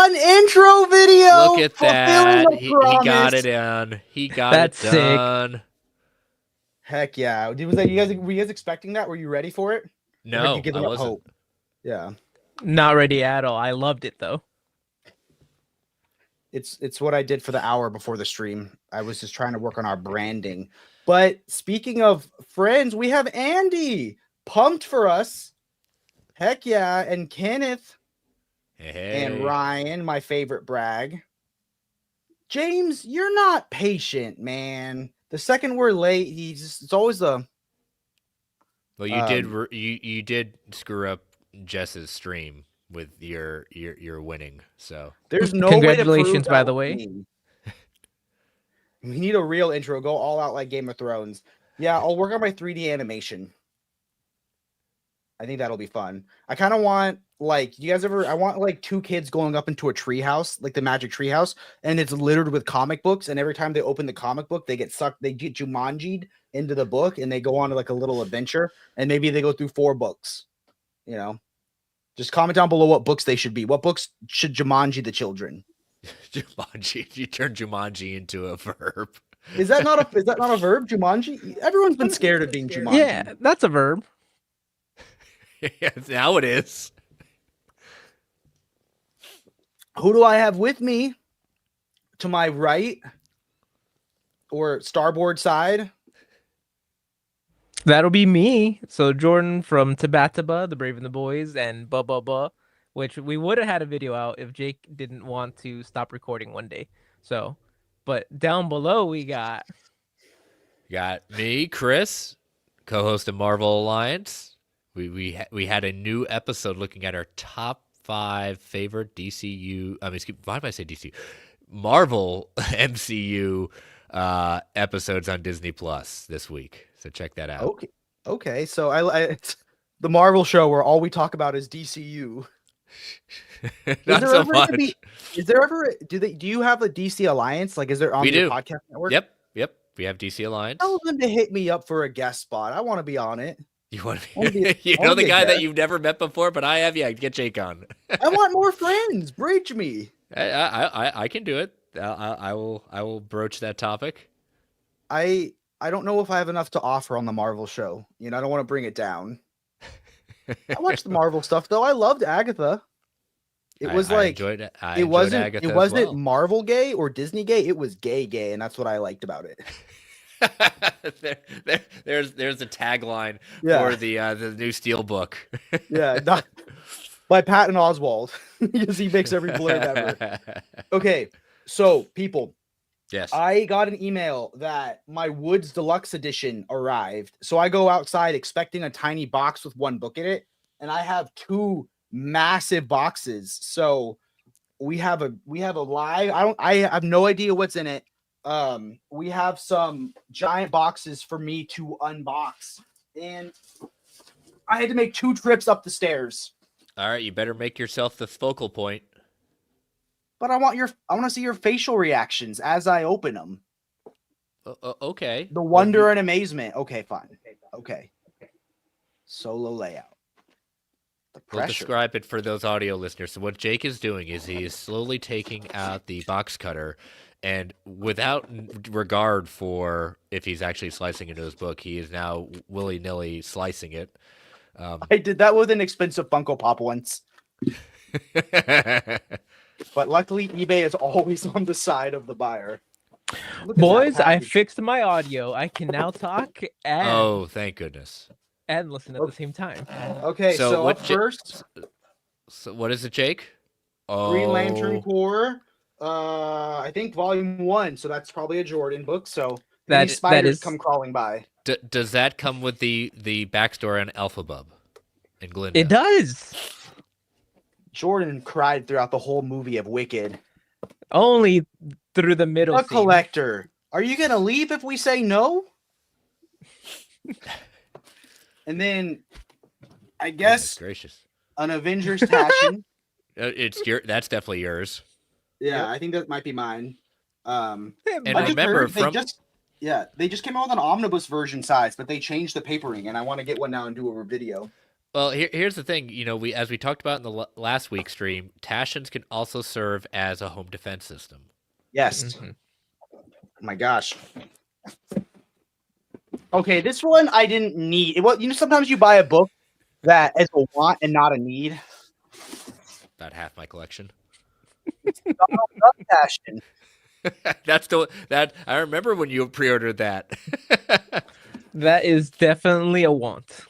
An intro video. Look at that. He got Promise. it done. He got That's it sick. done. Heck yeah! Was that were you guys expecting that? Were you ready for it? Or had No, you given I up wasn't. hope? Yeah, Not ready at all. I loved it though. it's what I did for the hour before the stream. I was just trying to work on our branding. But speaking of friends, we have Andy pumped for us. Heck yeah! And Kenneth Hey. and Ryan, my favorite brag. James, you're not patient, man. The second we're late, it's always the. Well, you did screw up Jess's stream with your winning. So There's no Congratulations, way to prove by that the was way. me. We need a real intro. Go all out like Game of Thrones. Yeah, I'll work on my 3D animation. I think that'll be fun. I kind of want you guys ever? I want like two kids going up into a treehouse, like the Magic Treehouse, and it's littered with comic books. And every time they open the comic book, they get sucked. They get Jumanji'd into the book, and they go on like a little adventure. And maybe they go through 4 books. You know, just comment down below what books they should be. What books should Jumanji the children? Jumanji, you turned Jumanji into a verb. Is that not a verb? Jumanji? Everyone's been scared of being Jumanji. Yeah, that's a verb. Now it is. Who do I have with me? To my right or starboard side? That'll be me. So Jordan from Tabataba, the Brave and the Boys, and Ba, which we would have had a video out if Jake didn't want to stop recording one day. So, but down below we got me, Chris, co-host of Marvel Alliance. We had a new episode looking at our top 5 favorite DCU. I mean, why did I say DCU? Marvel MCU episodes on Disney Plus this week. So check that out. Okay. So it's the Marvel show where all we talk about is DCU. Not so much. Is there ever do you have a DC Alliance? Like, is there on your podcast network? Yep. We have DC Alliance. Tell them to hit me up for a guest spot. I want to be on it. You want to be, you know the guy that you've never met before, but I have. Yeah, get Jake on. I want more friends. Bridge me. I can do it. I will broach that topic. I don't know if I have enough to offer on the Marvel show. You know, I don't want to bring it down. I watched the Marvel stuff though. I loved Agatha. It was it wasn't Marvel gay or Disney gay. It was gay, and that's what I liked about it. there's a tagline for the new Steelbook. Yeah, by Patton Oswalt, because he makes every blurb ever. Okay, so people, yes, I got an email that my Woods Deluxe Edition arrived. So I go outside expecting a tiny box with 1 book in it, and I have 2 massive boxes. So we have a live. I have no idea what's in it. We have some giant boxes for me to unbox, and I had to make 2 trips up the stairs. All right, you better make yourself the focal point. But I want to see your facial reactions as I open them. Okay. The wonder and amazement. Okay, fine. Okay. Solo layout. The pressure. We'll describe it for those audio listeners. So what Jake is doing is he is slowly taking out the box cutter, and without regard for if he's actually slicing into his book, he is now willy-nilly slicing it. I did that with an expensive Funko Pop once. But luckily, eBay is always on the side of the buyer. Boys, I fixed my audio. I can now talk and thank goodness. And listen at the same time. Okay, so up first. So what is it, Jake? Green Lantern Corps. I think volume 1. So that's probably a Jordan book. So these spiders come crawling by. Does that come with the backstory on Alphabub and Glinda? It does. Jordan cried throughout the whole movie of Wicked. Only through the middle. A collector. Are you gonna leave if we say no? And then, I guess, an Avengers Passion. That's definitely yours. Yeah, I think that might be mine. And remember, they just came out with an omnibus version size, but they changed the papering, and I want to get one now and do a video. Well, here's the thing. You know, as we talked about in the last week's stream, Tashins can also serve as a home defense system. Yes. Mhm. Oh my gosh. Okay, this one I didn't need. Sometimes you buy a book that is a want and not a need. About half my collection. Donald Duck Passion. That I remember when you pre-ordered that. That is definitely a want.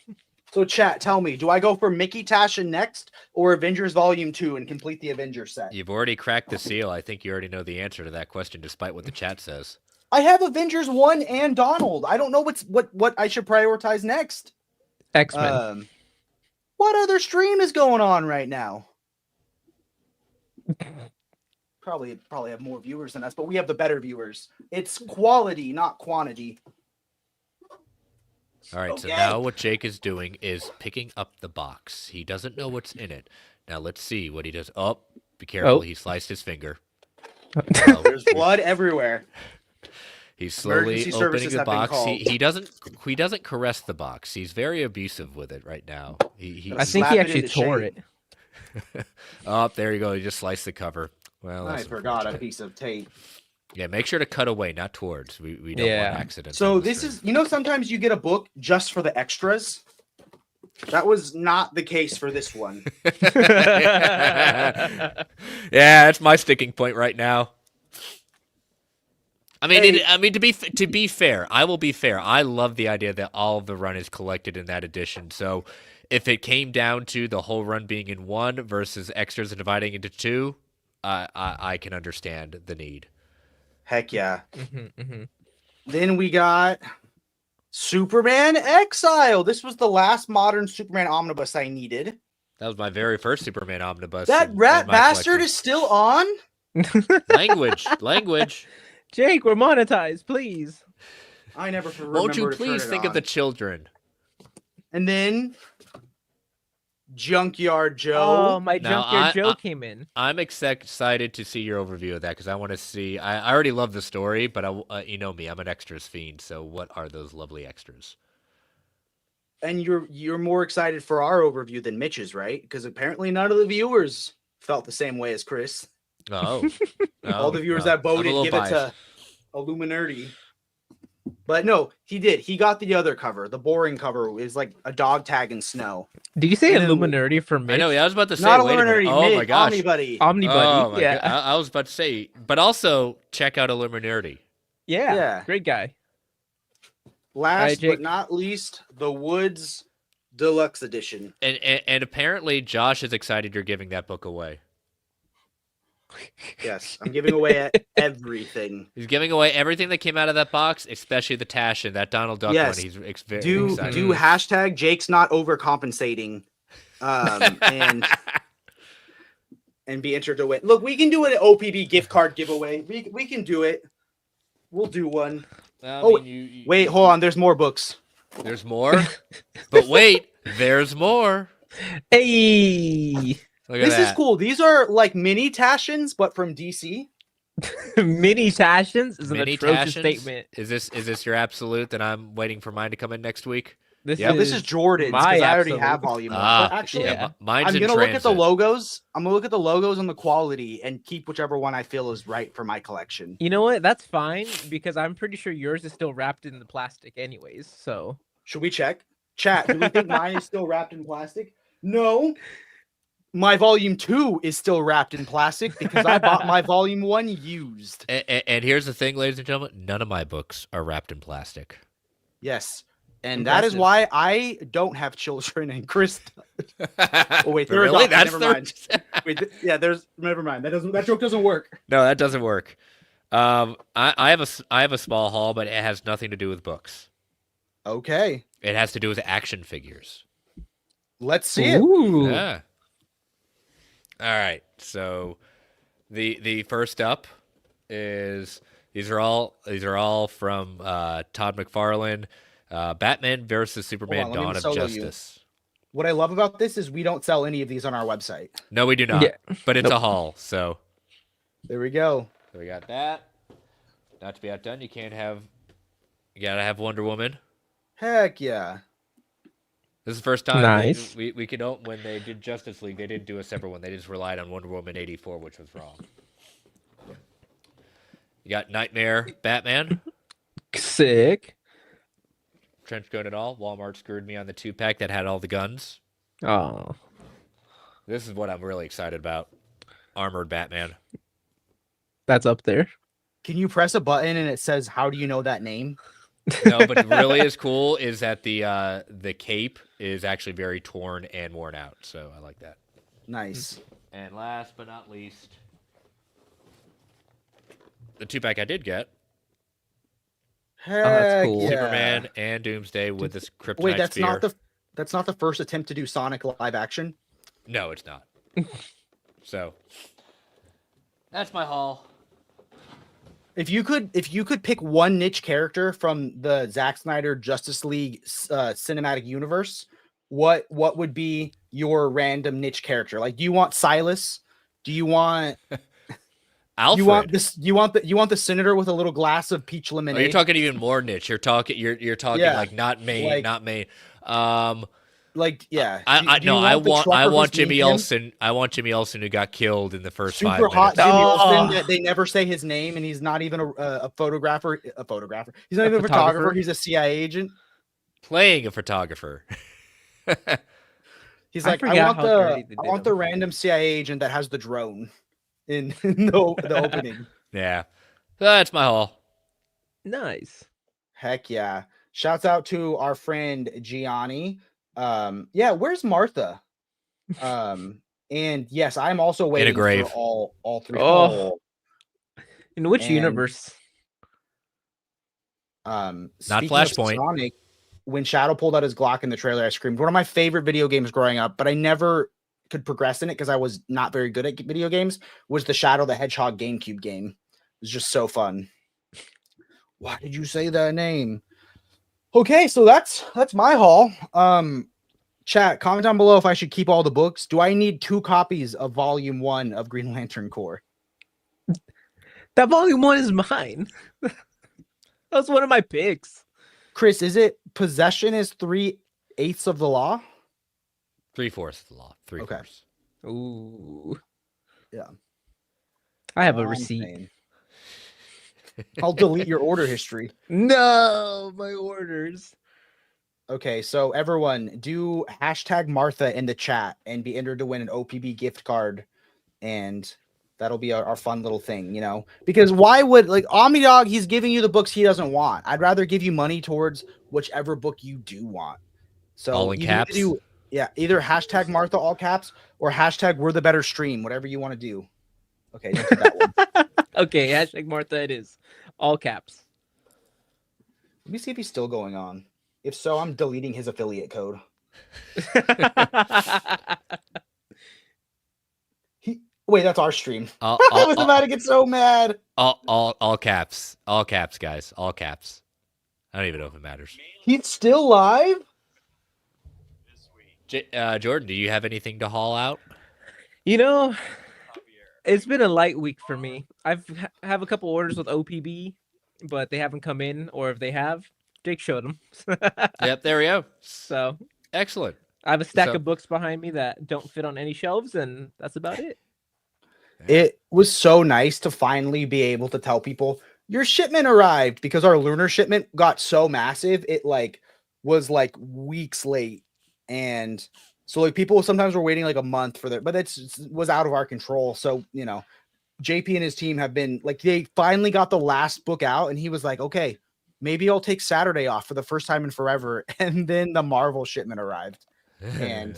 So, chat, tell me, do I go for Mickey Tashin next or Avengers Volume 2 and complete the Avengers set? You've already cracked the seal. I think you already know the answer to that question, despite what the chat says. I have Avengers 1 and Donald. I don't know what I should prioritize next. X-Men. What other stream is going on right now? Probably have more viewers than us, but we have the better viewers. It's quality, not quantity. All right, so Okay. now what Jake is doing is picking up the box. He doesn't know what's in it. Now let's see what he does. Oh, be careful. Oh. He sliced his finger. There's blood everywhere. He's slowly Emergency services opening the have been box. called. He doesn't caress the box. He's very abusive with it right now. I think slap he it actually into tore shame. it. Oh, there you go. He just sliced the cover. Well, I that's forgot a unfortunate. piece of tape. Yeah, make sure to cut away, not towards. We don't Yeah. want accidents. So on the this stream. is, sometimes you get a book just for the extras. That was not the case for this one. Yeah, that's my sticking point right now. I mean, Hey. to be fair, I will be fair. I love the idea that all of the run is collected in that edition. So, if it came down to the whole run being in one versus extras and dividing into two, I can understand the need. Heck yeah. Mm-hmm. Then we got Superman Exile. This was the last modern Superman omnibus I needed. That was my very first Superman omnibus. That rat bastard is still on? language. Jake, we're monetized, please. I never remember Won't you to please turn it think of on. the children? And then Junkyard Joe. Oh, my Now, Junkyard Joe came in. I'm excited to see your overview of that because I want to see. I already love the story, but you know me, I'm an extras fiend. So, what are those lovely extras? And you're more excited for our overview than Mitch's, right? Because apparently none of the viewers felt the same way as Chris. Oh, All the viewers well, that voted I'm a little give biased. it to Illuminati. But no, he did. He got the other cover. The boring cover is like a dog tag in snow. Did you say And then- Illuminati for Mitch? I know. I was about to say. Not wait a minute. Illuminati, Oh my Mig, gosh. Omnibuddy. Omnibuddy. Oh my yeah. God. I was about to say, but also check out Illuminati. yeah. Yeah. Great guy. Last Jake. but not least, the Woods Deluxe Edition. And apparently Josh is excited you're giving that book away. Yes, I'm giving away everything. He's giving away everything that came out of that box, especially the Tashin, that Donald Duck Yes. one. He's very Do excited. hashtag Jake's not overcompensating, and be entered to win. Look, we can do an OPB gift card giveaway. We can do it. We'll do one. Well, Wait, hold on. There's more books. There's more, but wait, there's more. Hey. Look at This is that. cool. These are like mini Tashins, but from DC. Mini Tashins is an Mini atrocious Tashins? statement. Is this your absolute? That I'm waiting for mine to come in next week. This Yep. This is Jordan's my because I already absolute. have volume one. Ah, But actually, yeah. Mine's I'm in gonna look at the transit. logos. I'm gonna look at the logos and the quality and keep whichever one I feel is right for my collection. You know what? That's fine because I'm pretty sure yours is still wrapped in the plastic, anyways. So Should we check? Chat, do we think mine is still wrapped in plastic? No. My volume 2 is still wrapped in plastic because I bought my volume 1 used. And here's the thing, ladies and gentlemen, none of my books are wrapped in plastic. Yes. And that is Impressive. why I don't have children and Chris. Oh wait, they're really? adopted. That's Never the... mind. Wait, there's never mind. That joke doesn't work. No, that doesn't work. I have a small haul, but it has nothing to do with books. Okay. It has to do with action figures. Let's see it. Ooh. Yeah. All right. So the first up is these are all from Todd McFarlane, Batman versus Superman: let me Dawn of solo you. Justice. What I love about this is we don't sell any of these on our website. No, we do not. Yeah. But it's Nope. a haul. So There we go. we got that. Not to be outdone, you gotta have Wonder Woman. Heck yeah. This is the first time Nice. we could open when they did Justice League. They didn't do a separate one. They just relied on Wonder Woman 84, which was wrong. You got Nightmare Batman. Sick. Trench coat and all. Walmart screwed me on the 2-pack that had all the guns. Oh, This is what I'm really excited about. Armored Batman. that's up there. Can you press a button and it says, "How do you know that name?" No, but really is cool is that the cape is actually very torn and worn out. So I like that. Nice. And last but not least, the 2-pack I did get. Heck cool. yeah. Superman and Doomsday with this kryptonite Wait, that's spear. not the first attempt to do Sonic live action. No, it's not. So that's my haul. If you could pick one niche character from the Zack Snyder Justice League cinematic universe, what would be your random niche character? Like, do you want Silas? Do you want Alfred. You want the senator with a little glass of peach Oh, lemonade? you're talking even more niche. You're talking Yeah. like not main, Like- not main. Like, yeah. I Do you want the trucker want who's Jimmy medium? Olsen. I want Jimmy Olsen who got killed in the first 5 Super minutes. hot Jimmy Oh. Olsen that they never say his name, and he's not even a photographer. He's not even a photographer. photographer? He's a CIA agent. Playing a photographer. He's I like, I forgot want how dirty they I did want the him. random CIA agent that has the drone in the opening. Yeah. That's my haul. Nice. Heck yeah! Shouts out to our friend Gianni. Yeah, where's Martha? And yes, I'm also waiting grave. for all three. Oh. In which And- universe? Not Speaking of Flashpoint. Sonic, when Shadow pulled out his Glock in the trailer, I screamed. One of my favorite video games growing up, but I never could progress in it because I was not very good at video games. Was the Shadow the Hedgehog GameCube game? It was just so fun. Why did you say that name? Okay, so that's my haul. Chat, comment down below if I should keep all the books. Do I need 2 copies of Volume 1 of Green Lantern Corps? That volume 1 is mine. That was one of my picks. Chris, is it possession is 3/8 of the law? 3/4 of the law. 3/4. Okay. Ooh. Yeah. I have a I'm receipt. saying. I'll delete your order history. No, my orders. Okay, so everyone do hashtag Martha in the chat and be entered to win an OPB gift card, and that'll be our fun little thing, you know? Because why would, like, Omnidog, he's giving you the books he doesn't want. I'd rather give you money towards whichever book you do want. So All in you need to caps? do, yeah, either hashtag Martha all caps or hashtag we're the better stream, whatever you want to do. Okay, don't do that one. Okay, hashtag Martha it is. All caps. Let me see if he's still going on. If so, I'm deleting his affiliate code. Wait, that's our stream. All, I was about to get so mad. all caps. All caps, guys. All caps. I don't even know if it matters. He's still live? Jordan, do you have anything to haul out? You know, it's been a light week for me. Have a couple orders with OPB, but they haven't come in, or if they have, Jake showed them. Yep, there we go. So Excellent. I have a stack So- of books behind me that don't fit on any shelves, and that's about it. It was so nice to finally be able to tell people your shipment arrived, because our lunar shipment got so massive. It was weeks late. And so like people sometimes were waiting like a month for but it was out of our control. So, you know, JP and his team have been like, they finally got the last book out, and he was like, okay, maybe I'll take Saturday off for the first time in forever. And then the Marvel shipment arrived and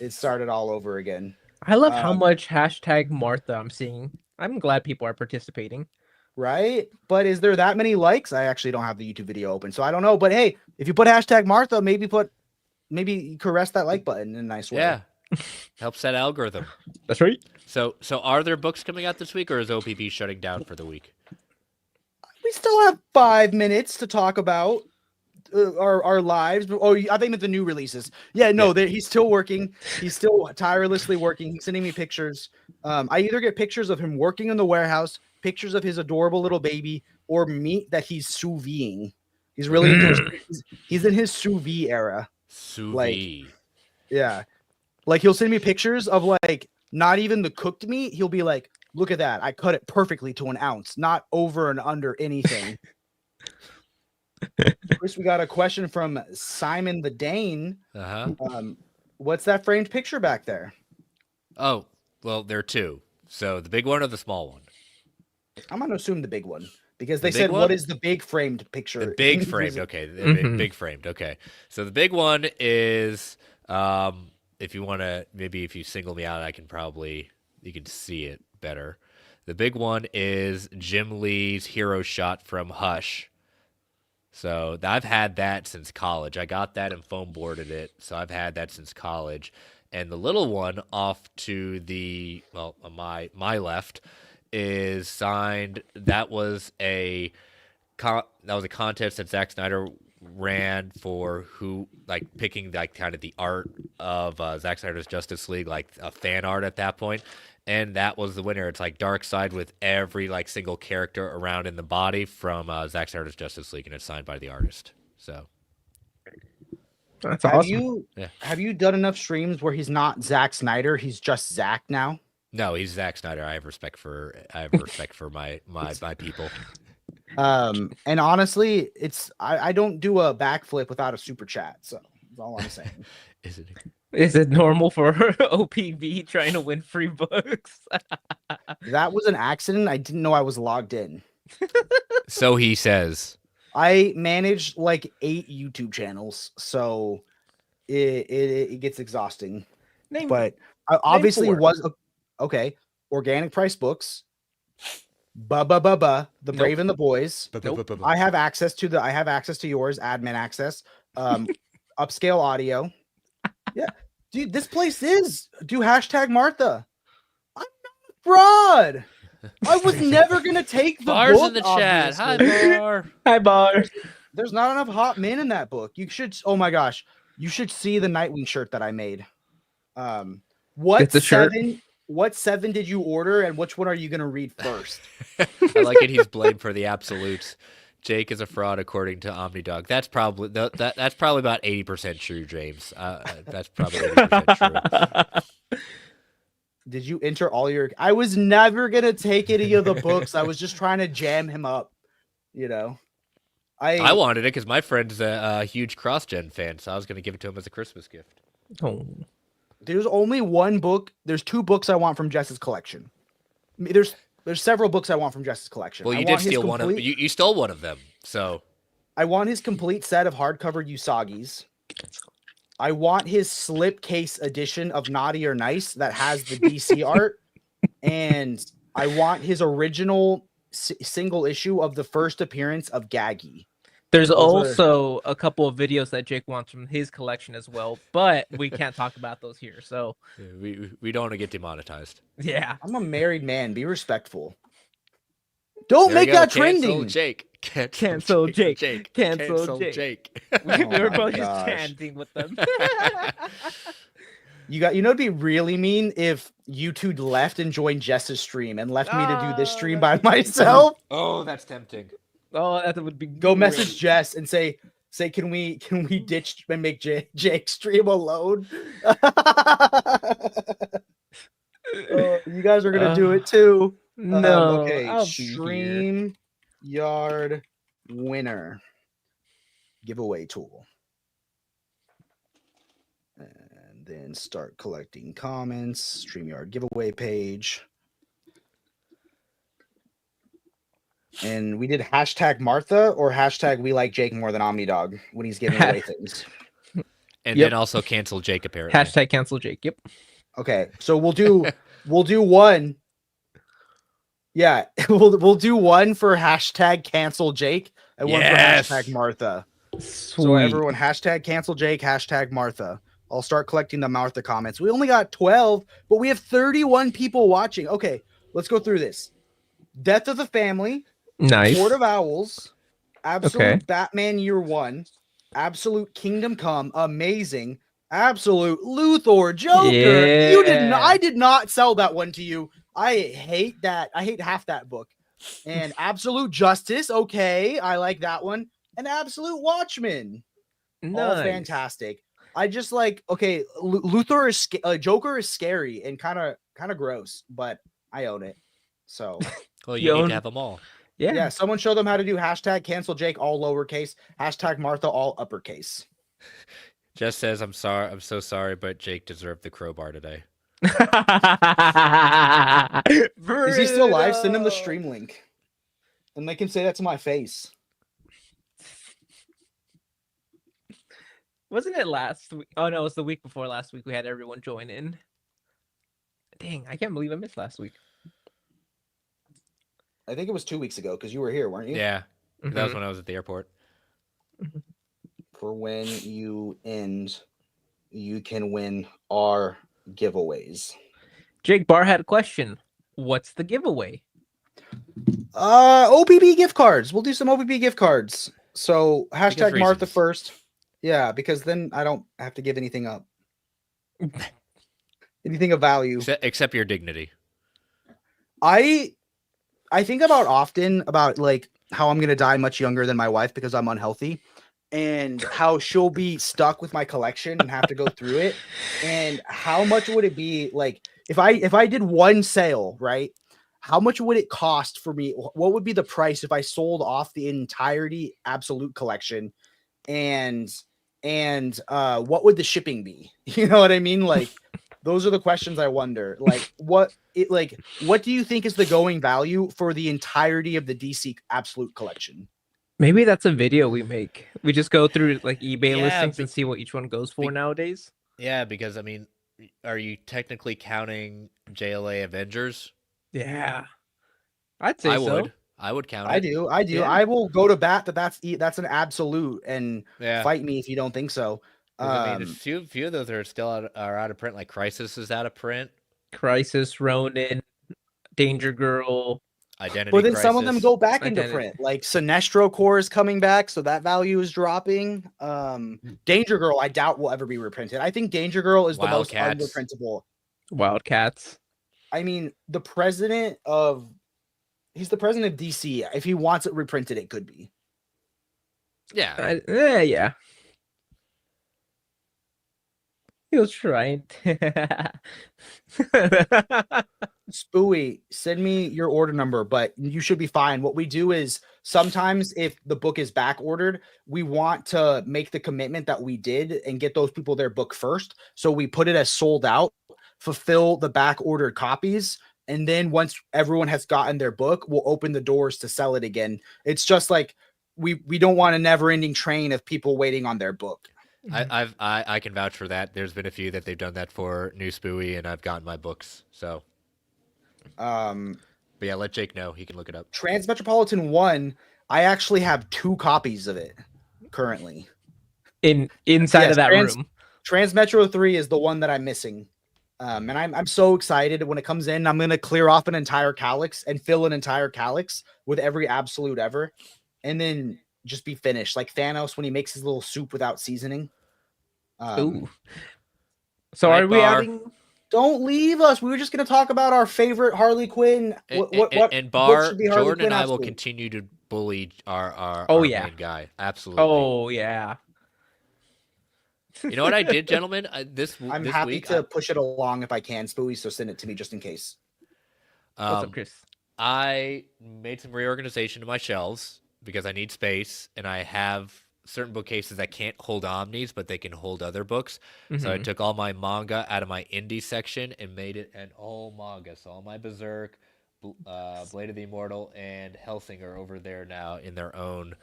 it started all over again. I love how Um, much hashtag Martha I'm seeing. I'm glad people are participating. Right? But is there that many likes? I actually don't have the YouTube video open, so I don't know. But hey, if you put hashtag Martha, maybe caress that like button in a nice way. Yeah. Helps that algorithm. That's right. So are there books coming out this week, or is OPB shutting down for the week? We still have 5 minutes to talk about our lives. Oh, I think with the new releases. Yeah, no, he's still working. He's still tirelessly working. He's sending me pictures. I either get pictures of him working in the warehouse, pictures of his adorable little baby, or meat that he's sous videing. He's really into he's in his sous vide era. Sous Like, vide. yeah. Like he'll send me pictures of like not even the cooked meat. He'll be like, look at that. I cut it perfectly to an ounce, not over and under anything. Chris, we got a question from Simon the Dane. What's that framed picture back there? Oh, well, there are two. So the big one or the small one? I'm going to assume the big one because The they big said, one? what is the big framed picture? The big framed. Okay. The big framed. Okay. So the big one is, if you want to, maybe if you single me out, you can see it better. The big one is Jim Lee's hero shot from Hush. So I've had that since college. I got that and foam boarded it. So I've had that since college. And the little one off to the, well, on my left is signed. That was a contest that Zack Snyder ran for picking like kind of the art of Zack Snyder's Justice League, like a fan art at that point. And that was the winner. It's like Darkseid with every like single character around in the body from Zack Snyder's Justice League, and it's signed by the artist. So That's have awesome. Have you done enough streams where he's not Zack Snyder? He's just Zack now. No, he's Zack Snyder. I have respect for my people. And honestly, I don't do a backflip without a super chat. So that's all I'm saying. Isn't it? Is it normal for OPB trying to win free books? That was an accident. I didn't know I was logged in. So he says. I manage like 8 YouTube channels, so it gets exhausting. But I obviously was okay. Organic Price Books, the Brave and the Boys. I have access to yours, admin access. Upscale Audio. Yeah, dude, this place is hashtag Martha. I'm not a fraud. I was never gonna take the Bar's book, in the chat. Hi, obviously. Bar. Hi, Bar. There's not enough hot men in that book. You should. Oh my gosh, you should see the Nightwing shirt that I made. What seven did you order, and which one are you gonna read first? I like it. He's blamed for the absolutes. Jake is a fraud, according to OmniDog. That's probably that's probably about 80% true, James. That's probably 80% true. Did you enter all your? I was never gonna take any of the books. I was just trying to jam him up, you know. I wanted it because my friend's a huge cross-gen fan, so I was gonna give it to him as a Christmas gift. Oh. There's only one book. There's 2 books I want from Jess's collection. There's several books I want from Jess's collection. Well, you did steal one of them. You stole one of them, so. I want his complete set of hardcover Usagi's. I want his slipcase edition of Naughty or Nice that has the DC art. And I want his original single issue of the first appearance of Gaggy. There's also a couple of videos that Jake wants from his collection as well, but we can't talk about those here. So we don't want to get demonetized. Yeah. I'm a married man. Be respectful. Don't make that trending. Cancel Jake. Cancel Jake. We were both just chanting with them. You know, it'd be really mean if you two left and joined Jess's stream and left me to do this stream by myself. Oh, that's tempting. Oh, that would be go great. Message Jess and say, can we ditch and make Jake stream alone? You guys are gonna do it too. No. Okay. Stream Yard winner giveaway tool. And then start collecting comments. StreamYard giveaway page. And we did hashtag Martha or hashtag we like Jake more than OmniDog when he's giving away things. And then also cancel Jake, apparently. Hashtag cancel Jake. Yep. Okay. So we'll do one. Yeah, we'll do one for hashtag cancel Jake and one for hashtag Martha. Sweet. So everyone hashtag cancel Jake, hashtag Martha. I'll start collecting the Martha comments. We only got 12, but we have 31 people watching. Okay, let's go through this. Death of the Family. Nice. Court of Owls. Absolute Batman Year One. Absolute Kingdom Come. Amazing. Absolute Luthor Joker. Yeah. You did not. I did not sell that one to you. I hate that. I hate half that book. And Absolute Justice. Okay, I like that one. And Absolute Watchmen. Nice. All fantastic. I just like okay. Luthor is Joker is scary and kind of gross, but I own it. So Well, You you need own- to have them all. yeah, someone show them how to do hashtag cancel Jake all lowercase, hashtag Martha all uppercase. Jess says, I'm sorry. I'm so sorry, but Jake deserved the crowbar today. Is he still live? Send him the Brutal. stream link, and they can say that to my face. Wasn't it last week? Oh no, it was the week before last week. We had everyone join in. Dang, I can't believe I missed last week. I think it was 2 weeks ago because you were here, weren't you? Yeah, that was Mhm. when I was at the airport. For when you end, you can win our giveaways. Jake Barr had a question. What's the giveaway? OBB gift cards. We'll do some OBB gift cards. So hashtag Martha reasons. first. Yeah, because then I don't have to give anything up. Anything of value. Except your dignity. I think often about like how I'm gonna die much younger than my wife because I'm unhealthy, and how she'll be stuck with my collection and have to go through it. And how much would it be like if I did one sale, right? How much would it cost for me? What would be the price if I sold off the entirety absolute collection? And what would the shipping be? You know what I mean? Like those are the questions I wonder. Like what do you think is the going value for the entirety of the DC absolute collection? Maybe that's a video we make. We just go through like eBay Yeah, listings be- and see what each one goes for be- nowadays. Yeah, because I mean, are you technically counting JLA Avengers? Yeah, I'd say I so. would. I would count I it. do. Yeah. I will go to bat that's an absolute, and Yeah. fight me if you don't think so. 'Cause, I mean, a few of those are still out of print. Like Crisis is out of print. Crisis, Ronin, Danger Girl. Identity but then Crisis. some of them go back into Identity. print. Like Sinestro Core is coming back, so that value is dropping. Danger Girl, I doubt will ever be reprinted. I think Danger Girl is the most Wildcats. underprintable. Wildcats. I mean, he's the president of DC. If he wants it reprinted, it could be. Yeah. Yeah. He was trying. Spooey, send me your order number, but you should be fine. What we do is sometimes if the book is back ordered, we want to make the commitment that we did and get those people their book first. So we put it as sold out, fulfill the back ordered copies. And then once everyone has gotten their book, we'll open the doors to sell it again. It's just like we don't want a never ending train of people waiting on their book. I can vouch for that. There's been a few that they've done that for New Spooey, and I've gotten my books. So, but yeah, let Jake know. He can look it up. Transmetropolitan 1, I actually have 2 copies of it currently. Inside Yes, of that room. Transmetro 3 is the one that I'm missing. And I'm so excited when it comes in. I'm gonna clear off an entire calyx and fill an entire calyx with every absolute ever, and then just be finished. Like Thanos when he makes his little soup without seasoning. Ooh. So are we Bar. adding? Don't leave us. We were just gonna talk about our favorite Harley Quinn. What and book Bar, should be Harley Jordan Quinn and I will absolute? continue to bully our Yeah. main guy. Absolutely. Oh yeah. You know what I did, gentlemen? This happy week, to push it along if I can, Spooey. So send it to me just in case. What's up, Chris? I made some reorganization to my shelves because I need space, and I have certain bookcases that can't hold omnis, but they can hold other books. So I Mhm. took all my manga out of my indie section and made it an all manga. So all my Berserk, Blade of the Immortal, and Helsing are over there now in their own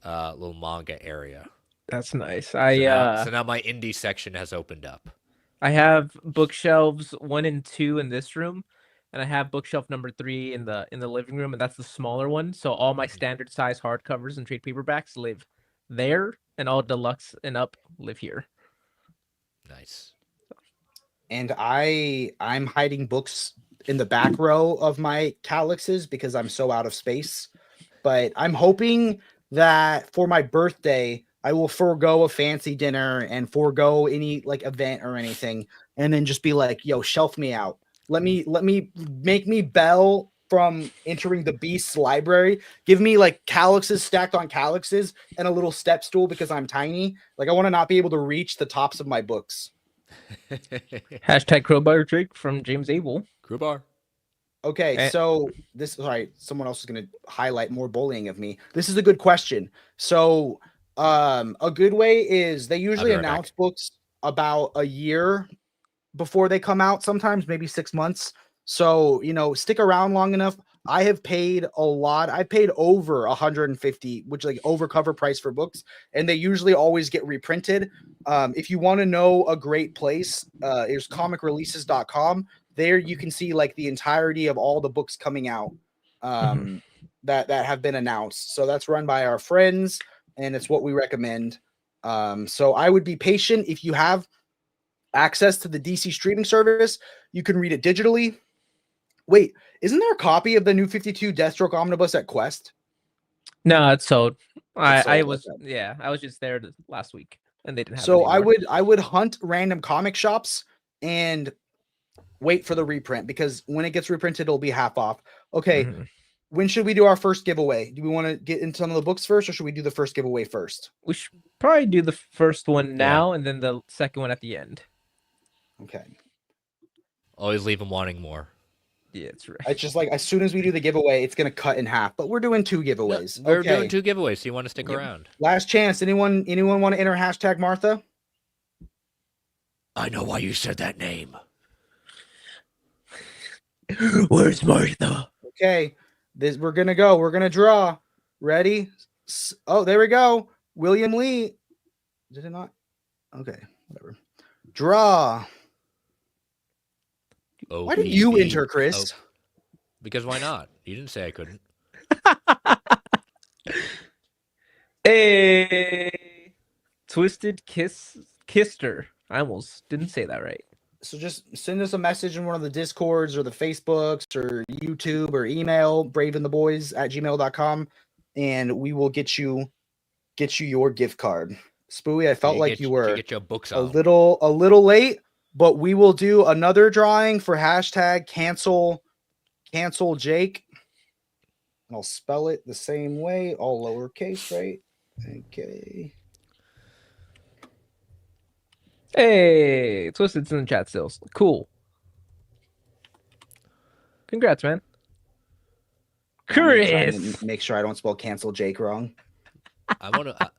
little manga area. That's nice. So now my indie section has opened up. I have bookshelves 1 and 2 in this room, and I have bookshelf number 3 in the living room, and that's the smaller one. So all my standard size hardcovers and trade paperbacks live there, and all deluxe and up live here. Nice. And I'm hiding books in the back row of my calyxes because I'm so out of space. But I'm hoping that for my birthday, I will forego a fancy dinner and forego any like event or anything, and then just be like, "Yo, shelf me out. Let me make me Belle from entering the Beast's library. Give me like calyxes stacked on calyxes and a little step stool because I'm tiny. Like I want to not be able to reach the tops of my books. Hashtag crowbar Drake from James Abel. Crowbar. Okay, so this sorry, someone else is going to highlight more bullying of me. This is a good question. So, a good way is they usually announce books about a year before they come out, sometimes maybe 6 months. So, stick around long enough. I have paid a lot. I paid over 150, which like over cover price for books, and they usually always get reprinted. If you want to know a great place, is comicreleases.com. There you can see like the entirety of all the books coming out that have been announced. So that's run by our friends, and it's what we recommend. So I would be patient. If you have access to the DC streaming service, you can read it digitally. Wait, isn't there a copy of the new 52 Deathstroke omnibus at Quest? No, it's sold. I was okay. I was just there last week and they didn't have it So anymore. I would hunt random comic shops and wait for the reprint, because when it gets reprinted, it'll be half off. Okay. When should we do our first giveaway? Do we want to get into some of the books first, or should we do the first giveaway first? We should probably do the first one now and then the second one at the end. Okay. Always leave them wanting more. Yeah, that's right. It's just like as soon as we do the giveaway, it's gonna cut in half. But we're doing 2 giveaways. No, we're doing 2 giveaways, so you want to stick around. Last chance. Anyone want to enter hashtag Martha? I know why you said that name. Where's Martha? Okay. We're gonna go. We're gonna draw. Ready? Oh, there we go. William Lee. Did it not? Okay, whatever. Draw. Why did you enter, Chris? Because why not? You didn't say I couldn't. Hey, Twisted Kister. I almost didn't say that right. So just send us a message in one of the Discords or the Facebooks or YouTube or email braveandtheboys@gmail.com, and we will get you your gift card. Spooey, I felt like you were get your books a little late, but we will do another drawing for hashtag cancel Jake. And I'll spell it the same way, all lowercase, right? Okay. Hey, Twisted's in the chat still. Cool. Congrats, man. Chris! Make sure I don't spell cancel Jake wrong. I want to.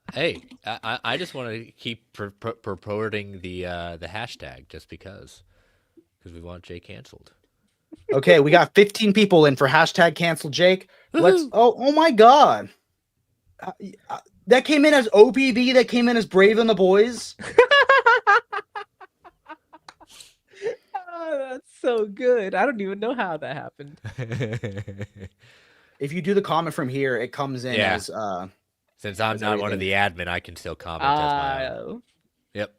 I just want to keep purporting the hashtag just because we want Jake canceled. Okay, we got 15 people in for hashtag cancel Jake. Let's. Oh my God. That came in as OPB. That came in as Brave and the Boys. Oh, that's so good. I don't even know how that happened. If you do the comment from here, it comes in as. Since I'm not one of the admin, I can still comment as my own. Yep.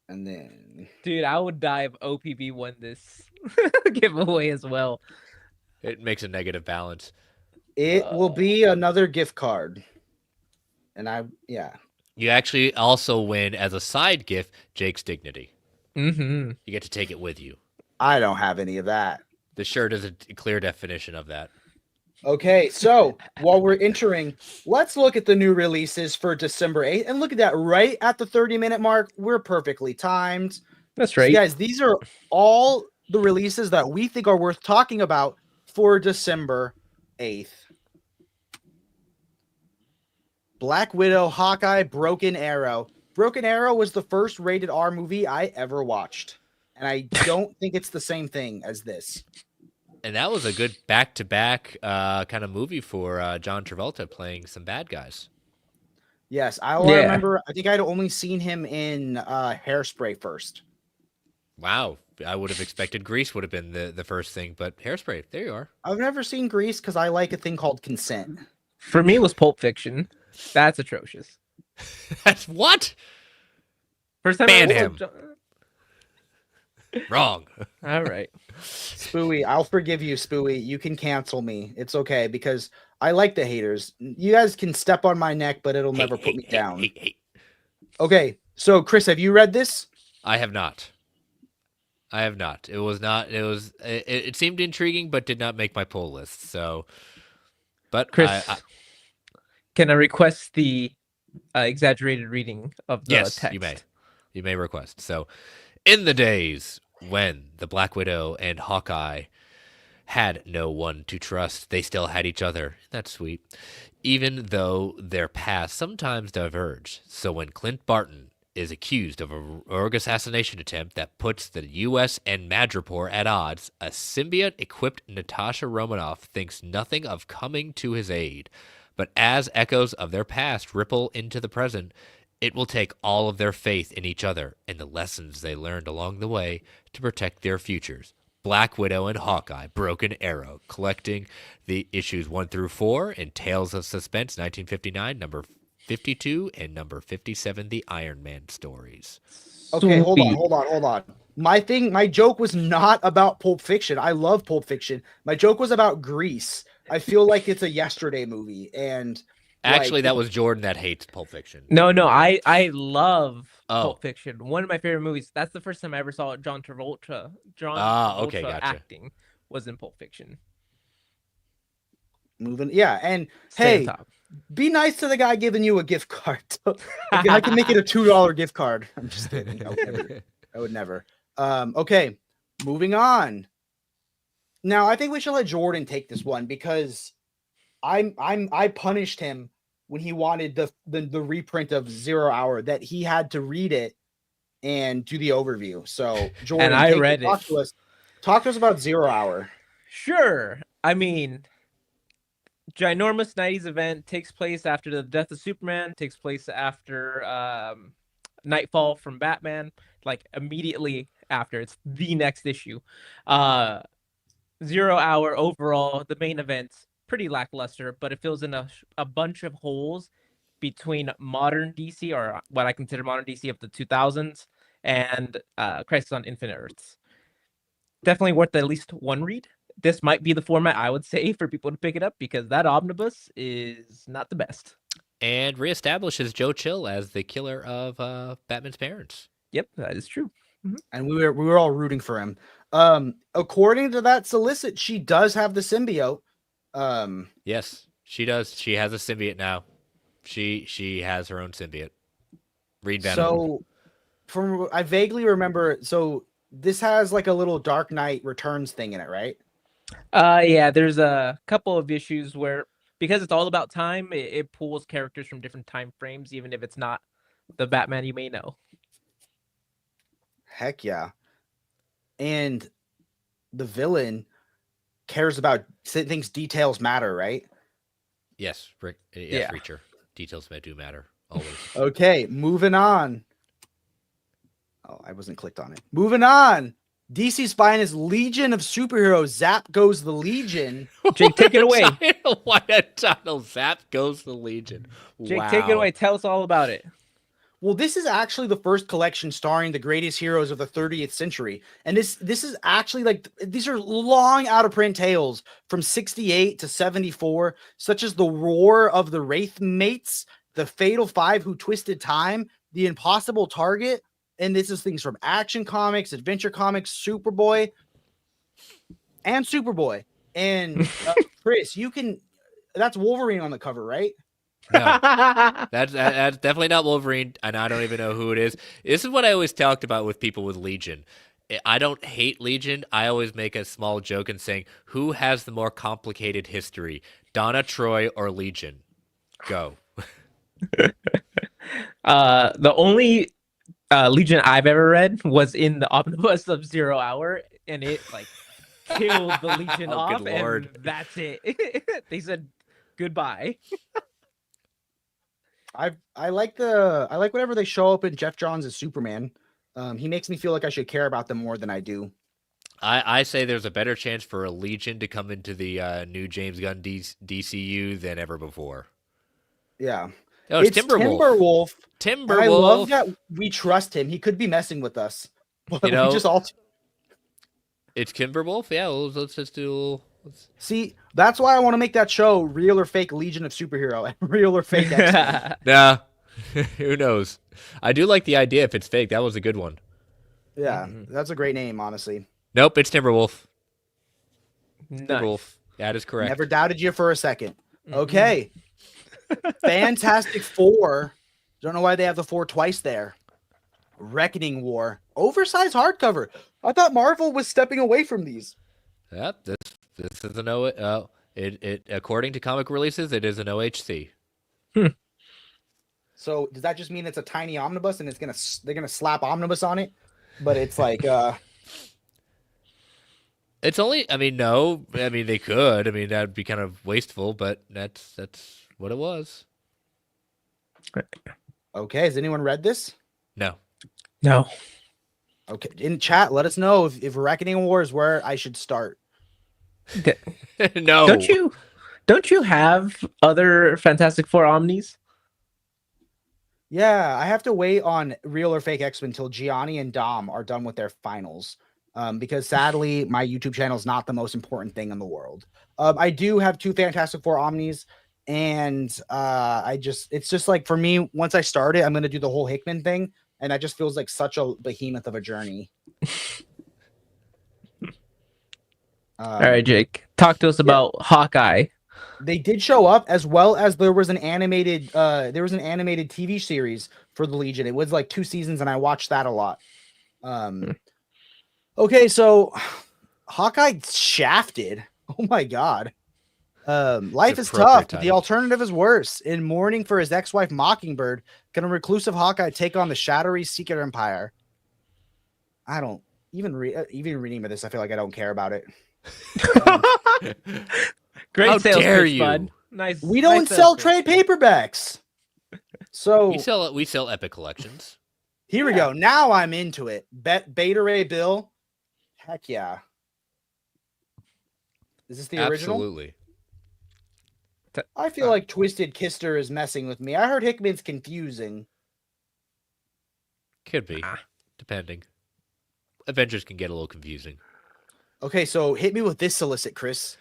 And then, dude, I would die if OPB won this giveaway as well. It makes a negative balance. It will be another gift card. And you actually also win as a side gift Jake's dignity. You get to take it with you. I don't have any of that. The shirt is a clear definition of that. Okay, so while we're entering, let's look at the new releases for December 8th. And look at that, right at the 30-minute mark. We're perfectly timed. That's right. So guys, these are all the releases that we think are worth talking about for December 8th. Black Widow, Hawkeye, Broken Arrow. Broken Arrow was the first rated R movie I ever watched. And I don't think it's the same thing as this. And that was a good back-to-back kind of movie for John Travolta playing some bad guys. Yes, I remember. I think I'd only seen him in Hairspray first. Wow, I would have expected Grease would have been the first thing, but Hairspray, there you are. I've never seen Grease because I like a thing called consent. For me, it was Pulp Fiction. That's atrocious. That's what? First time ban him. Wrong. All right. Spooey, I'll forgive you, Spooey. You can cancel me. It's okay because I like the haters. You guys can step on my neck, but it'll never put me down. Okay, so Chris, have you read this? I have not. I have not. It was not. It was. It seemed intriguing, but did not make my pull list. So, but Chris, can I request the exaggerated reading of the yes, text? you may. You may request. So, in the days when the Black Widow and Hawkeye had no one to trust, they still had each other. That's sweet. Even though their paths sometimes diverge. So when Clint Barton is accused of a rogue assassination attempt that puts the U.S. and Madripoor at odds, a symbiote-equipped Natasha Romanoff thinks nothing of coming to his aid. But as echoes of their past ripple into the present, it will take all of their faith in each other and the lessons they learned along the way to protect their futures. Black Widow and Hawkeye, Broken Arrow, collecting the issues 1 through 4 in Tales of Suspense, 1959, number 52, and number 57, the Iron Man stories. Okay, hold on. My joke was not about Pulp Fiction. I love Pulp Fiction. My joke was about Grease. I feel like it's a yesterday movie, and actually, that was Jordan that hates Pulp Fiction. No, I love Pulp Fiction. One of my favorite movies. That's the first time I ever saw John Travolta. Okay, gotcha. Acting was in Pulp Fiction. And hey, be nice to the guy giving you a gift card. I can make it a $2 gift card. I'm just kidding. I would never. Okay, moving on. Now I think we should let Jordan take this one because I punished him when he wanted the reprint of 0 Hour that he had to read it and do the overview. So Jordan, and I read it. Talk to us about 0 Hour. Sure. I mean, ginormous 90s event takes place after the death of Superman, takes place after Nightfall from Batman, like immediately after. It's the next issue. 0 Hour overall, the main event's pretty lackluster, but it fills in a bunch of holes between modern DC, or what I consider modern DC of the 2000s, and Crisis on Infinite Earths. Definitely worth at least one read. This might be the format I would say for people to pick it up because that omnibus is not the best. And reestablishes Joe Chill as the killer of Batman's parents. Yep, that is true. Mm-hmm. And we were all rooting for him. According to that solicit, she does have the symbiote. Yes, she does. She has a symbiote now. She has her own symbiote. Read Venom. So, I vaguely remember. So this has like a little Dark Knight Returns thing in it, right? Yeah. There's a couple of issues where, because it's all about time, it pulls characters from different time frames, even if it's not the Batman you may know. Heck yeah. And the villain cares about things. Details matter, right? Yes, Rick. Yes, Reacher. Details do matter always. Okay, moving on. Oh, I wasn't clicked on it. Moving on. DC Spine is Legion of Superheroes. Zap goes the Legion. Jake, take it away. What a title! Zap goes the Legion. Jake, take it away. Tell us all about it. Well, this is actually the first collection starring the greatest heroes of the 30th century. And this is actually like, these are long out of print tales from 68 to 74, such as the Roar of the Wraith Mates, the Fatal Five Who Twisted Time, the Impossible Target. And this is things from Action Comics, Adventure Comics, Superboy. And Chris, that's Wolverine on the cover, right? No, that's definitely not Wolverine, and I don't even know who it is. This is what I always talked about with people with Legion. I don't hate Legion. I always make a small joke and saying, who has the more complicated history, Donna Troy or Legion? Go. The only Legion I've ever read was in the omnibus of 0 Hour, and it like killed the Legion off, and that's it. They said goodbye. I like whenever they show up in Jeff Johns as Superman. He makes me feel like I should care about them more than I do. I say there's a better chance for a Legion to come into the new James Gunn DCU than ever before. Yeah. Oh, it's Timberwolf. Timberwolf. I love that we trust him. He could be messing with us. But we just all... It's Timberwolf? Yeah, let's just do... See, that's why I want to make that show Real or Fake Legion of Superhero and Real or Fake X-Men. Nah, who knows? I do like the idea if it's fake. That was a good one. Yeah, Mhm. that's a great name, honestly. Nope, it's Timberwolf. Nice. Timberwolf. That is correct. Never doubted you for a second. Mm-mm. Okay. Fantastic Four. Don't know why they have the 4 twice there. Reckoning War. Oversized hardcover. I thought Marvel was stepping away from these. Yep, this is an it according to comic releases, it is an OHC. So does that just mean it's a tiny omnibus and they're gonna slap omnibus on it? But it's like It's only, I mean, no, I mean they could. I mean that'd be kind of wasteful, but that's what it was. okay. Has anyone read this? No. No. Okay, in chat, let us know if Reckoning War is where I should start. No. Don't you have other Fantastic Four Omnis? Yeah, I have to wait on Real or Fake X-Men until Gianni and Dom are done with their finals. Because sadly, my YouTube channel is not the most important thing in the world. I do have 2 Fantastic Four Omnis, and it's just like for me, once I start it, I'm gonna do the whole Hickman thing, and that just feels like such a behemoth of a journey. All right, Jake, talk to us about Hawkeye. They did show up, as well as there was an animated TV series for the Legion. It was like 2 seasons, and I watched that a lot. Okay, so Hawkeye shafted. Oh my god. Life is tough, but the alternative is worse. In mourning for his ex-wife Mockingbird, can a reclusive Hawkeye take on the shadowy Secret Empire? I don't even reading this. I feel like I don't care about it. Great How sales dare pitch, you? bud. Nice. We don't nice sell sales pitch. trade paperbacks. So We sell Epic collections. here we go. Now I'm into it. Beta Ray Bill. Heck yeah. Is this the original? Absolutely. I feel like Twisted Kister is messing with me. I heard Hickman's confusing. Could be. Depending. Avengers can get a little confusing. Okay, so hit me with this solicit, Chris.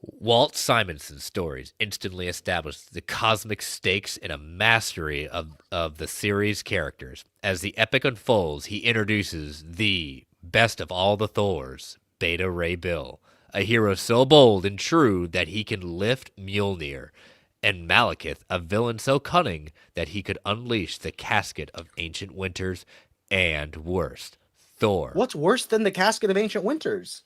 Walt Simonson's stories instantly established the cosmic stakes and a mastery of the series' characters. As the epic unfolds, he introduces the best of all the Thors, Beta Ray Bill, a hero so bold and true that he can lift Mjolnir, and Malekith, a villain so cunning that he could unleash the casket of ancient winters, and worst, Thor. What's worse than the Casket of Ancient Winters?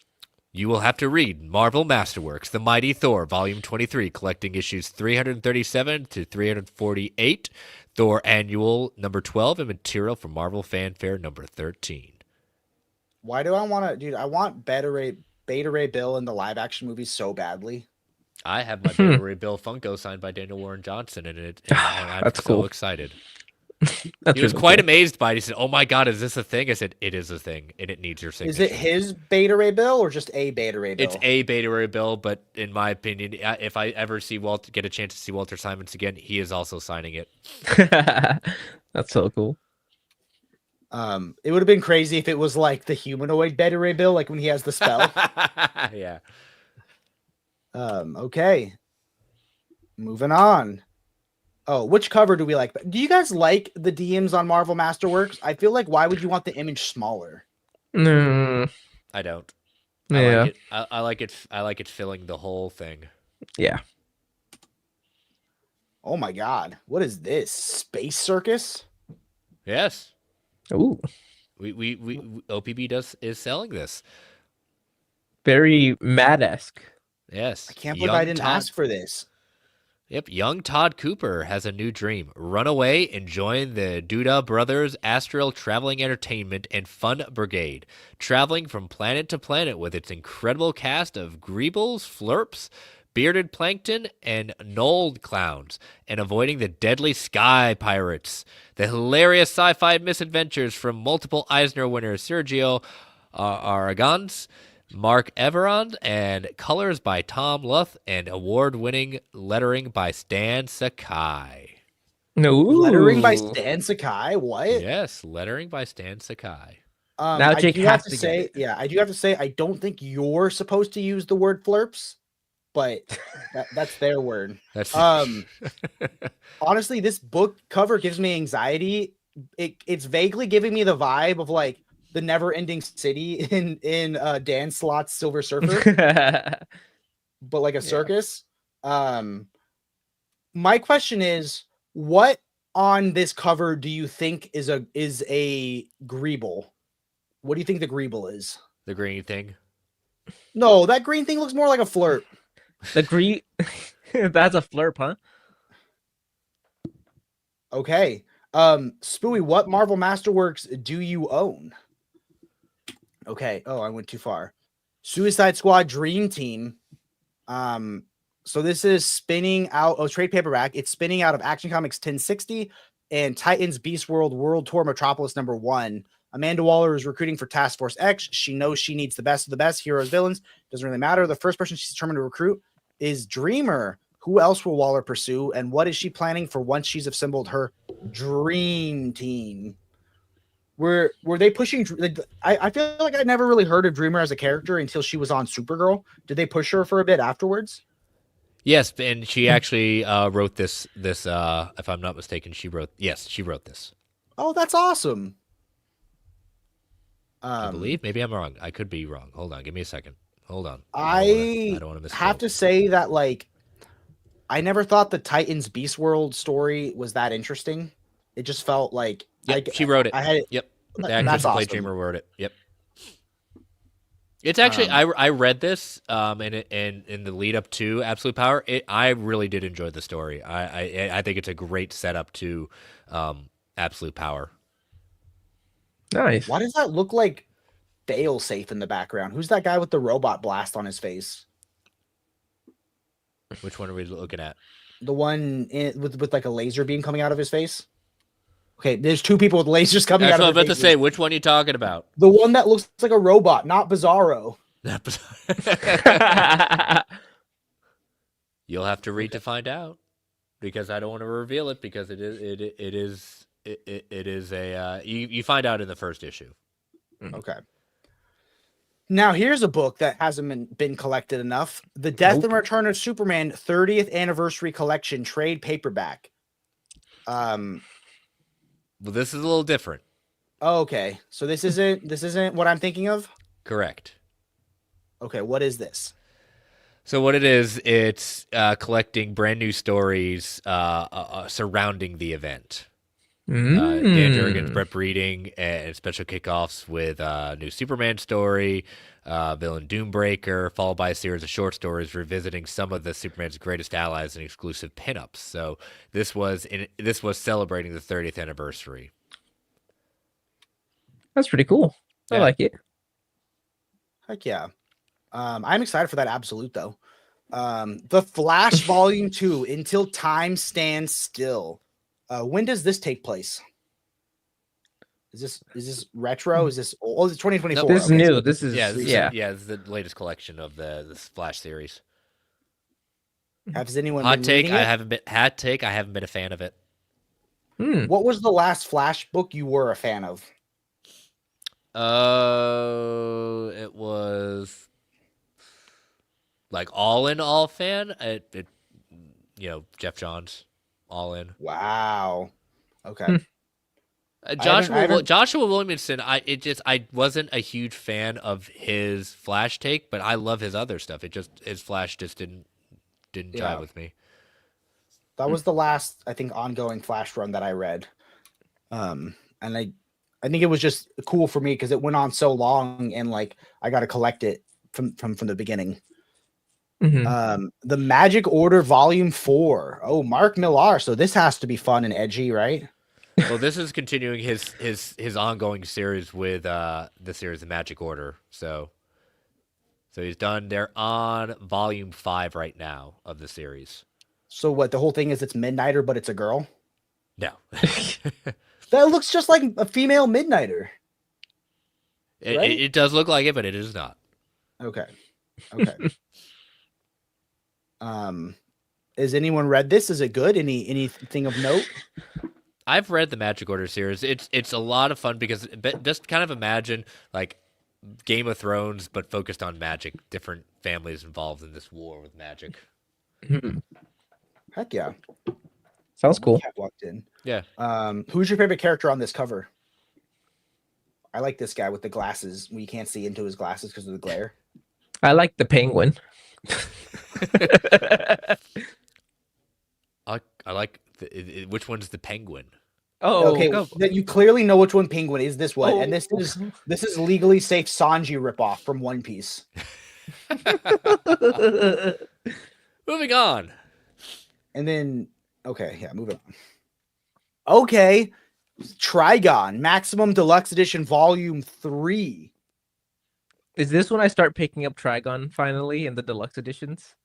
You will have to read Marvel Masterworks, The Mighty Thor, Volume 23, collecting issues 337 to 348, Thor Annual number 12, and material from Marvel Fanfare number 13. Why do I want to, dude? I want Beta Ray Bill in the live action movie so badly. I have my Beta Ray Bill Funko signed by Daniel Warren Johnson, and I'm That's so cool. excited. That's He was really quite cool. amazed by it. He said, "Oh my God, is this a thing?" I said, "It is a thing, and it needs your signature." Is it his Beta Ray Bill or just a Beta Ray Bill? It's a Beta Ray Bill, but in my opinion, if I ever get a chance to see Walter Simons again, he is also signing it. That's so cool. It would have been crazy if it was like the humanoid Beta Ray Bill, like when he has the spell. Yeah. Okay. Moving on. Oh, which cover do we like? Do you guys like the DMs on Marvel Masterworks? I feel like why would you want the image smaller? Mm, I don't. yeah. I like it. I like it filling the whole thing. Yeah. Oh my god. What is this? Space Circus? Yes. Ooh. We OPB is selling this. Very Mad-esque. Yes. I can't believe I didn't ask for this. Yep, young Todd Cooper has a new dream. Run away and join the Duda Brothers Astral Traveling Entertainment and Fun Brigade, traveling from planet to planet with its incredible cast of greebles, flurps, bearded plankton, and knolled clowns, and avoiding the deadly sky pirates. The hilarious sci-fi misadventures from multiple Eisner winners Sergio Aragons, Mark Everond, and colors by Tom Luth, and award-winning lettering by Stan Sakai. No. Lettering by Stan Sakai? What? Yes, lettering by Stan Sakai. Now Jake has to say, yeah, I do have to say, I don't think you're supposed to use the word flirps, but that's their word. That's Honestly, this book cover gives me anxiety. It's vaguely giving me the vibe of like the never-ending city in Dan Slott's Silver Surfer, but like a circus. My question is, what on this cover do you think is a greeble? What do you think the greeble is? The green thing. No, that green thing looks more like a flirt. The green. That's a flurp, huh? Okay. Spooey, what Marvel Masterworks do you own? Okay. Oh, I went too far. Suicide Squad Dream Team. So this is spinning out trade paperback. It's spinning out of Action Comics 1060 and Titans Beast World Tour Metropolis #1. Amanda Waller is recruiting for Task Force X. She knows she needs the best of the best, heroes, villains. Doesn't really matter. The first person she's determined to recruit is Dreamer. Who else will Waller pursue? And what is she planning for once she's assembled her dream team? Were they pushing? I feel like I never really heard of Dreamer as a character until she was on Supergirl. Did they push her for a bit afterwards? Yes, and she actually wrote this. If I'm not mistaken, she wrote this. Oh, that's awesome. I believe. Maybe I'm wrong. I could be wrong. Hold on. Give me a second. Hold on. I don't want to have to say that, like, I never thought the Titans Beast World story was that interesting. It just felt like she wrote it. I had it. Yep. The That's actress who played awesome. Dreamer wrote it. Yep. It's actually I read this and in the lead up to Absolute Power. I really did enjoy the story. I think it's a great setup to Absolute Power. Nice. Why does that look like Failsafe in the background? Who's that guy with the robot blast on his face? Which one are we looking at? The one with like a laser beam coming out of his face. Okay, there's two people with lasers coming That's out what I'm of their about to faces. say. Which one are you talking about? The one that looks like a robot, not Bizarro. You'll have to read to find out, because I don't want to reveal it, because it is a you find out in the first issue. Okay. Now here's a book that hasn't been collected enough: The Death and Return of Superman 30th Anniversary Collection trade paperback. Well, this is a little different. Okay, so this isn't what I'm thinking of. Correct. Okay, what is this? So what it is, it's collecting brand new stories surrounding the event. Dan Jurgens, Brett Breeding, and special kickoffs with new Superman story, villain Doombreaker, followed by a series of short stories revisiting some of the Superman's greatest allies and exclusive pinups. So this was celebrating the 30th anniversary. That's pretty cool. I like it. Heck yeah. I'm excited for that Absolute though. The Flash Volume 2, Until Time Stands Still. When does this take place? Is this retro? Is this old? Oh, it's 2024. This is Okay, new. so This is This is the latest collection of the Flash series. has anyone Hot been take, reading I it? haven't been a fan of it. What was the last Flash book you were a fan of? It was like All In All fan. Jeff Johns, All In. Wow. Okay. Joshua Williamson. I wasn't a huge fan of his Flash take, but I love his other stuff. His Flash just didn't jive with me. That was the last, I think, ongoing Flash run that I read. And I think it was just cool for me because it went on so long, and like I got to collect it from the beginning. The Magic Order Volume 4. Oh, Mark Millar. So this has to be fun and edgy, right? Well, this is continuing his ongoing series with the series The Magic Order. So he's done. They're on Volume 5 right now of the series. So what? The whole thing is it's Midnighter, but it's a girl. No. That looks just like a female Midnighter. Right? It does look like it, but it is not. Okay. Has anyone read this? Is it good? Anything of note? I've read the Magic Order series. It's a lot of fun because just kind of imagine like Game of Thrones, but focused on magic. Different families involved in this war with magic. Heck yeah. Sounds cool. Cat walked in. Yeah. Who's your favorite character on this cover? I like this guy with the glasses. We can't see into his glasses because of the glare. I like the penguin. I like which one's the penguin? Oh, Okay, go. that you clearly know which one penguin is this one, and this Oh. is legally safe Sanji ripoff from One Piece. Moving on. And then okay, yeah, moving on. Okay, Trigon Maximum Deluxe Edition Volume 3. Is this when I start picking up Trigon finally in the deluxe editions?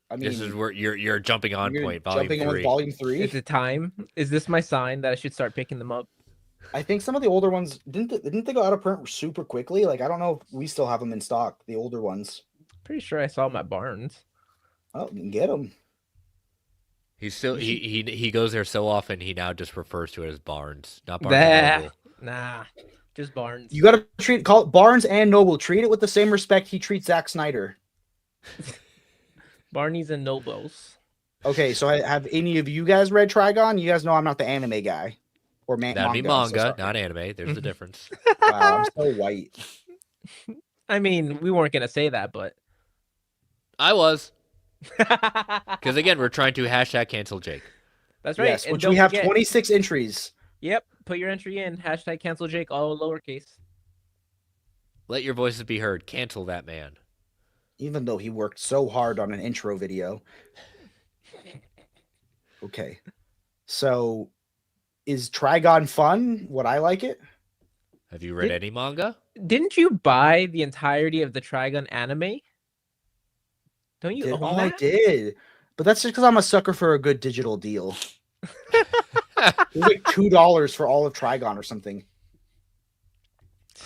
I mean, This is where you're jumping on you're point. Volume jumping on 3. Volume 3. Is it time? Is this my sign that I should start picking them up? I think some of the older ones didn't they go out of print super quickly? Like I don't know if we still have them in stock. The older ones. Pretty sure I saw them at Barnes. Oh, you can get them. He's still he goes there so often. He now just refers to it as Barnes, not Barnes Nah, and Noble. nah, just Barnes. You got to call it Barnes and Noble. Treat it with the same respect he treats Zack Snyder. Barney's and Nobles. Okay, so have any of you guys read Trigon? You guys know I'm not the anime guy. Or That'd be so manga, sorry. not anime. There's the difference. Wow, I'm so white. I mean, we weren't gonna say that, but I was, because again, we're trying to hashtag cancel Jake. that's right. Yes, And which don't we have forget- 26 entries. Yep, put your entry in. Hashtag cancel Jake, all lowercase. Let your voices be heard. Cancel that man. Even though he worked so hard on an intro video. Okay. So is Trigon fun? Would I like it? Have you read any manga? Didn't you buy the entirety of the Trigon anime? Don't you own I that? did. But that's just because I'm a sucker for a good digital deal. It was like $2 for all of Trigon or something.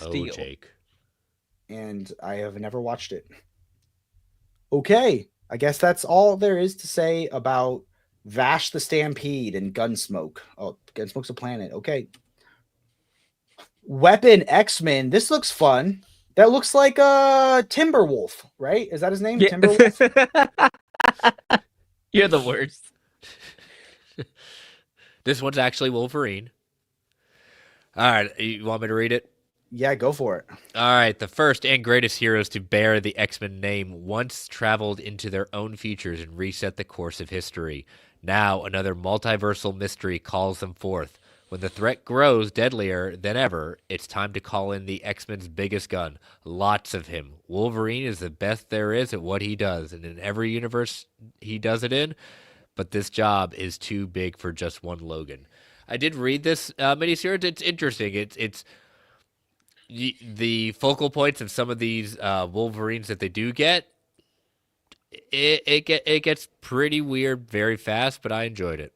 Oh, Steal. Jake. And I have never watched it. Okay. I guess that's all there is to say about Vash the Stampede and Gunsmoke. Oh, Gunsmoke's a planet. Okay. Weapon X-Men. This looks fun. That looks like Timberwolf, right? Is that his name? Timberwolf? You're the worst. This one's actually Wolverine. All right, you want me to read it? Yeah, go for it. All right, the first and greatest heroes to bear the X-Men name once traveled into their own futures and reset the course of history. Now, another multiversal mystery calls them forth. When the threat grows deadlier than ever, it's time to call in the X-Men's biggest gun. Lots of him. Wolverine is the best there is at what he does, and in every universe he does it in, but this job is too big for just one Logan. I did read this miniseries. It's interesting. It's the focal points of some of these Wolverines that they do get. It gets pretty weird very fast, but I enjoyed it.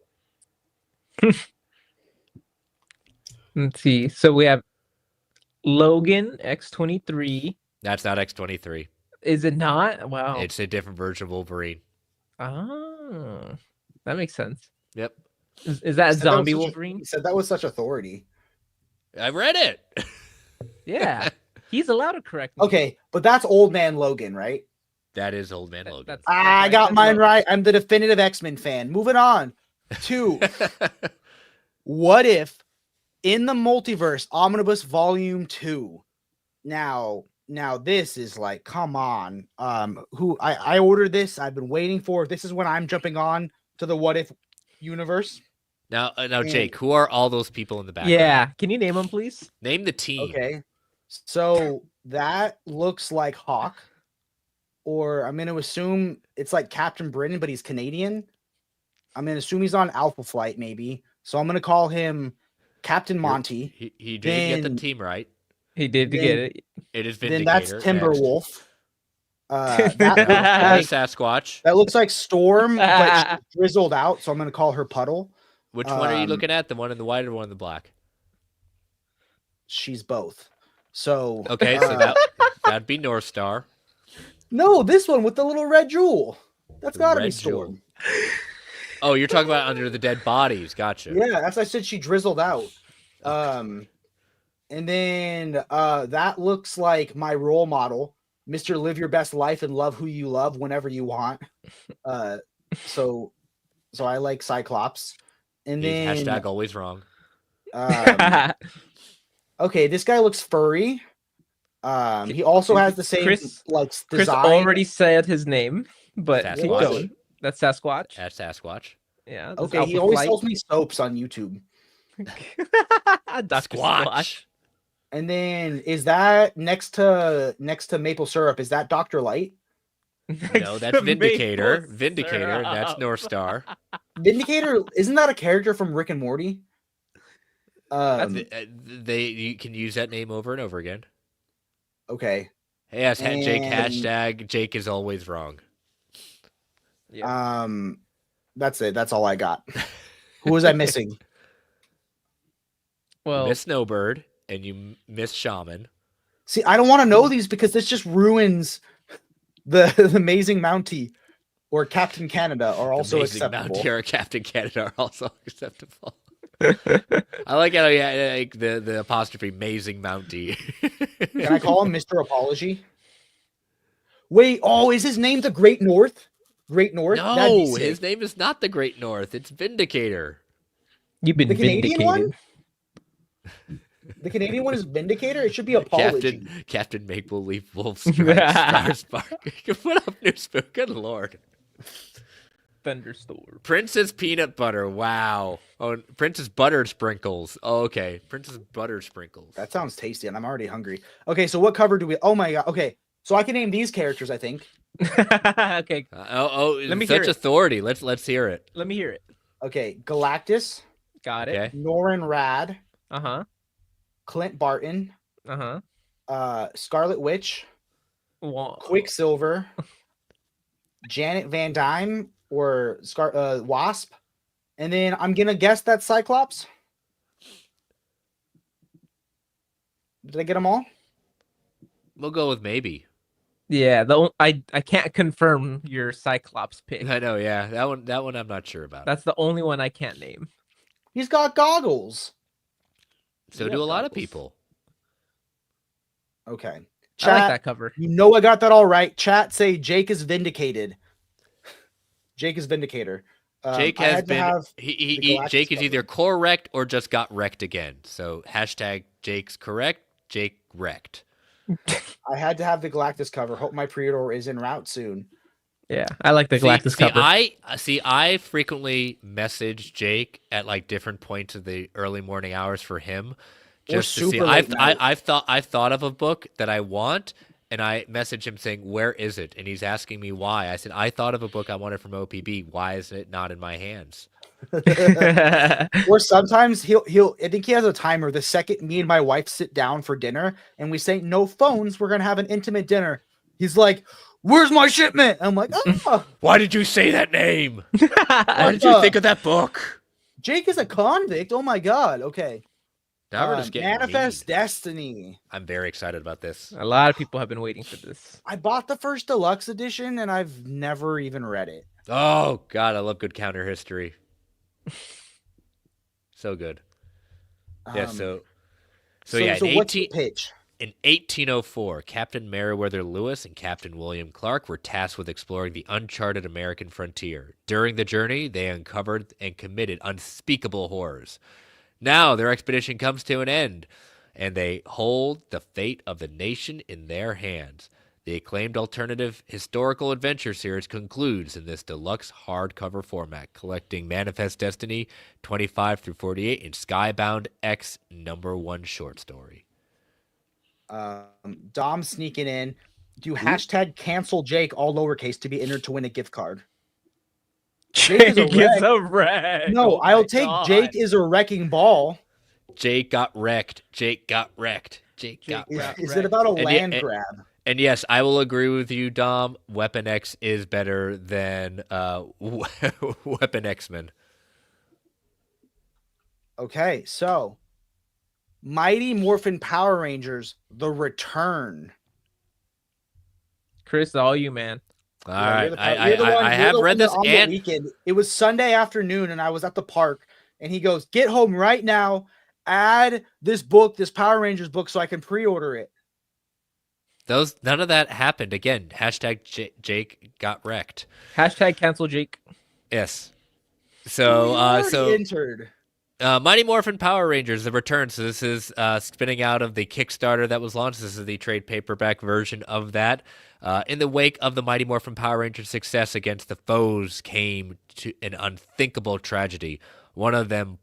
Let's see. So we have Logan X-23. That's not X-23. Is it not? Wow. It's a different version of Wolverine. Ah, that makes sense. Yep. Is that Said that was zombie such a- Wolverine? He said that with such authority. I read it. Yeah. He's allowed to correct me. Okay, but that's Old Man Logan, right? That is Old Man That- Logan. that's- I what got said, mine Lo- right. I'm the definitive X-Men fan. Moving on to what if in the multiverse omnibus volume 2. Now this is like, come on. Who I ordered this. I've been waiting for. This is when I'm jumping on to the what if universe. Now, Jake, who are all those people in the background? Yeah. Can you name them, please? Name the team. Okay. So that looks like Hawk. Or I'm going to assume it's like Captain Britain, but he's Canadian. I'm going to assume he's on Alpha Flight, maybe. So I'm going to call him Captain Monty. He did get the Then- team right. He did to Then- get it. It is Then Vindicator. that's Timberwolf. That, Next. looks like, Sasquatch. that looks like Storm, but she's drizzled out. So I'm going to call her Puddle. Which one are you um, looking at? The one in the white or the one in the black? She's both. So Okay, so that'd be North Star. no, this one with the little red jewel. That's The got to be red jewel. Storm. Oh, you're talking about under the dead bodies. Gotcha. Yeah, that's I said she drizzled out. And then that looks like my role model, Mr. Live Your Best Life and love who you love whenever you want. So I like Cyclops. And He's then hashtag always wrong. um, Okay, this guy looks furry. He also has the same Chris design. already said his name, but keep Sasquatch. going. That's Sasquatch. At Sasquatch. Yeah. Okay, he always sells me soaps on YouTube. Dr. Squatch. And then is that next to maple syrup? Is that Dr. Light? No, that's Vindicator. Vindicator, and that's North Star. Vindicator, isn't that a character from Rick and Morty? You can use that name over and over again. Okay. Hey, yes, Jake. And- Hashtag Jake is always wrong. Yeah. That's it. That's all I got. Who was I missing? Well, You miss Snowbird and you miss Shaman. See, I don't want to know these because this just ruins the amazing Mountie or Captain Canada are also Amazing acceptable. Mountie or Captain Canada are also acceptable. I like how like the apostrophe amazing Mountie. Can I call him Mr. Apology? Wait, is his name the Great North? Great North? That'd be No, sick. his name is not the Great North. It's Vindicator. you've been The Canadian vindicated. one? The Canadian one is Vindicator? It should be Apology. Captain Maple Leaf Wolf Strike Star Spark. What up, New Spook? Good lord. Thunderstorm. Princess Peanut Butter. Wow. Oh, Princess Butter Sprinkles. Oh, okay. Princess Butter Sprinkles. That sounds tasty, and I'm already hungry. Okay, so what cover do we... Oh my god. Okay, so I can name these characters, I think. Okay, Let me such hear it. authority. Let's hear it. let me hear it. Okay, Galactus, Got it. Okay. Norin Rad, Uh-huh. Clint Barton, Uh-huh. Scarlet Witch, Whoa. Quicksilver, Janet Van Dyne, or Wasp, and then I'm gonna guess that's Cyclops. Did I get them all? We'll go with maybe. Yeah, I can't confirm your Cyclops pick. I know, yeah. That one I'm not sure about. That's the only one I can't name. He's got goggles. So Yeah, do a lot of goggles. people. Okay. I like Chat, that cover. you know I got that all right. Chat, say Jake is vindicated. Jake is Vindicator. Jake I has had to been have he the Galactus Jake is cover. either correct or just got wrecked again. So hashtag Jake's correct, Jake wrecked. I had to have the Galactus cover. Hope my pre-order is en route soon. Yeah, I like the Galactus cover. I frequently message Jake at like different points of the early morning hours for him, just to see. super late night. I've thought of a book that I want, and I message him saying, "Where is it?" And he's asking me why. I said, "I thought of a book I wanted from OPB. Why is it not in my hands?" Or sometimes he'll I think he has a timer. The second me and my wife sit down for dinner and we say no phones, we're gonna have an intimate dinner. He's like, "Where's my shipment?" I'm like, "Oh, Why did you say that name? Why did you think of that book? Jake is a convict. Oh my god." Okay. Now we're just getting Manifest mean. Destiny. I'm very excited about this. A lot of people have been waiting for this. I bought the first deluxe edition and I've never even read it. Oh God, I love good counter history. So good. Yeah. Um, So so yeah. what's the pitch? In 1804, Captain Meriwether Lewis and Captain William Clark were tasked with exploring the uncharted American frontier. During the journey, they uncovered and committed unspeakable horrors. Now their expedition comes to an end, and they hold the fate of the nation in their hands. The acclaimed alternative historical adventure series concludes in this deluxe hardcover format, collecting Manifest Destiny 25 through 48 and Skybound X #1 short story. Dom sneaking in. Do hashtag cancel Jake all lowercase to be entered to win a gift card. Jake is a is a wreck. No, Oh I'll my take God. Jake is a wrecking ball. Jake got wrecked. Jake got wrecked. Jake got Is, wrecked. is it about a And land yeah, grab? And yes, I will agree with you, Dom. Weapon X is better than Weapon X-Men. Okay, so Mighty Morphin Power Rangers: The Return. Chris, all you, man. All Yeah, right, you're the one- I you're have the read one this, that on the and weekend. It was Sunday afternoon, and I was at the park, and he goes, "Get home right now. Add this book, this Power Rangers book, so I can pre-order it." none of that happened. Again, hashtag Jake got wrecked. Hashtag cancel Jake. Yes. We So already so entered. Mighty Morphin Power Rangers, the return. So this is spinning out of the Kickstarter that was launched. This is the trade paperback version of that. In the wake of the Mighty Morphin Power Rangers' success against the foes came to an unthinkable tragedy. One that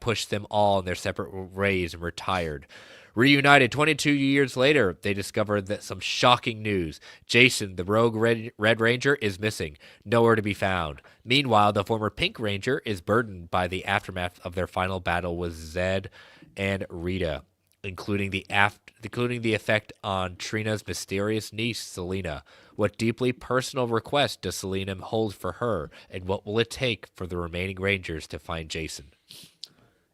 pushed them all in their separate ways and retired. Reunited 22 years later, they discovered that some shocking news. Jason, the rogue Red Ranger, is missing, nowhere to be found. Meanwhile, the former Pink Ranger is burdened by the aftermath of their final battle with Zed and Rita, including the effect on Trina's mysterious niece, Selena. What deeply personal request does Selena hold for her, and what will it take for the remaining Rangers to find Jason?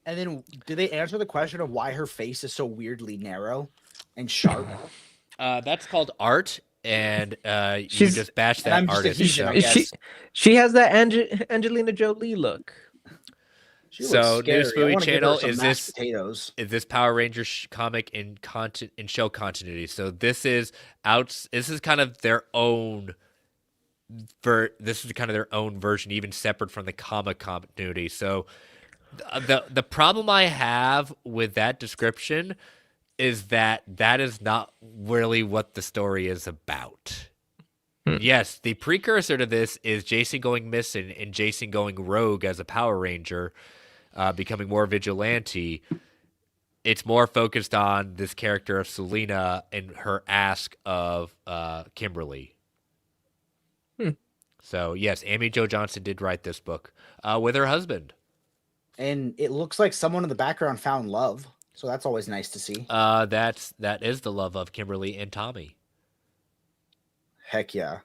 And then, do they answer the question of why her face is so weirdly narrow and sharp? That's called art, and you She's- just bash and I'm that just a artist. heathen, So. I guess. She has that Angelina Jolie look. She So, looks News scary. I Movie wanna give her Channel, some is mashed this- potatoes? Is this Power Rangers comic in show continuity? So this is This is kind of their own. This is kind of their own version, even separate from the comic continuity. So the problem I have with that description is that is not really what the story is about. Yes, the precursor to this is Jason going missing and Jason going rogue as a Power Ranger, becoming more vigilante. It's more focused on this character of Selena and her ask of Kimberly. So, yes, Amy Jo Johnson did write this book with her husband. And it looks like someone in the background found love, so that's always nice to see. That is the love of Kimberly and Tommy. Heck yeah.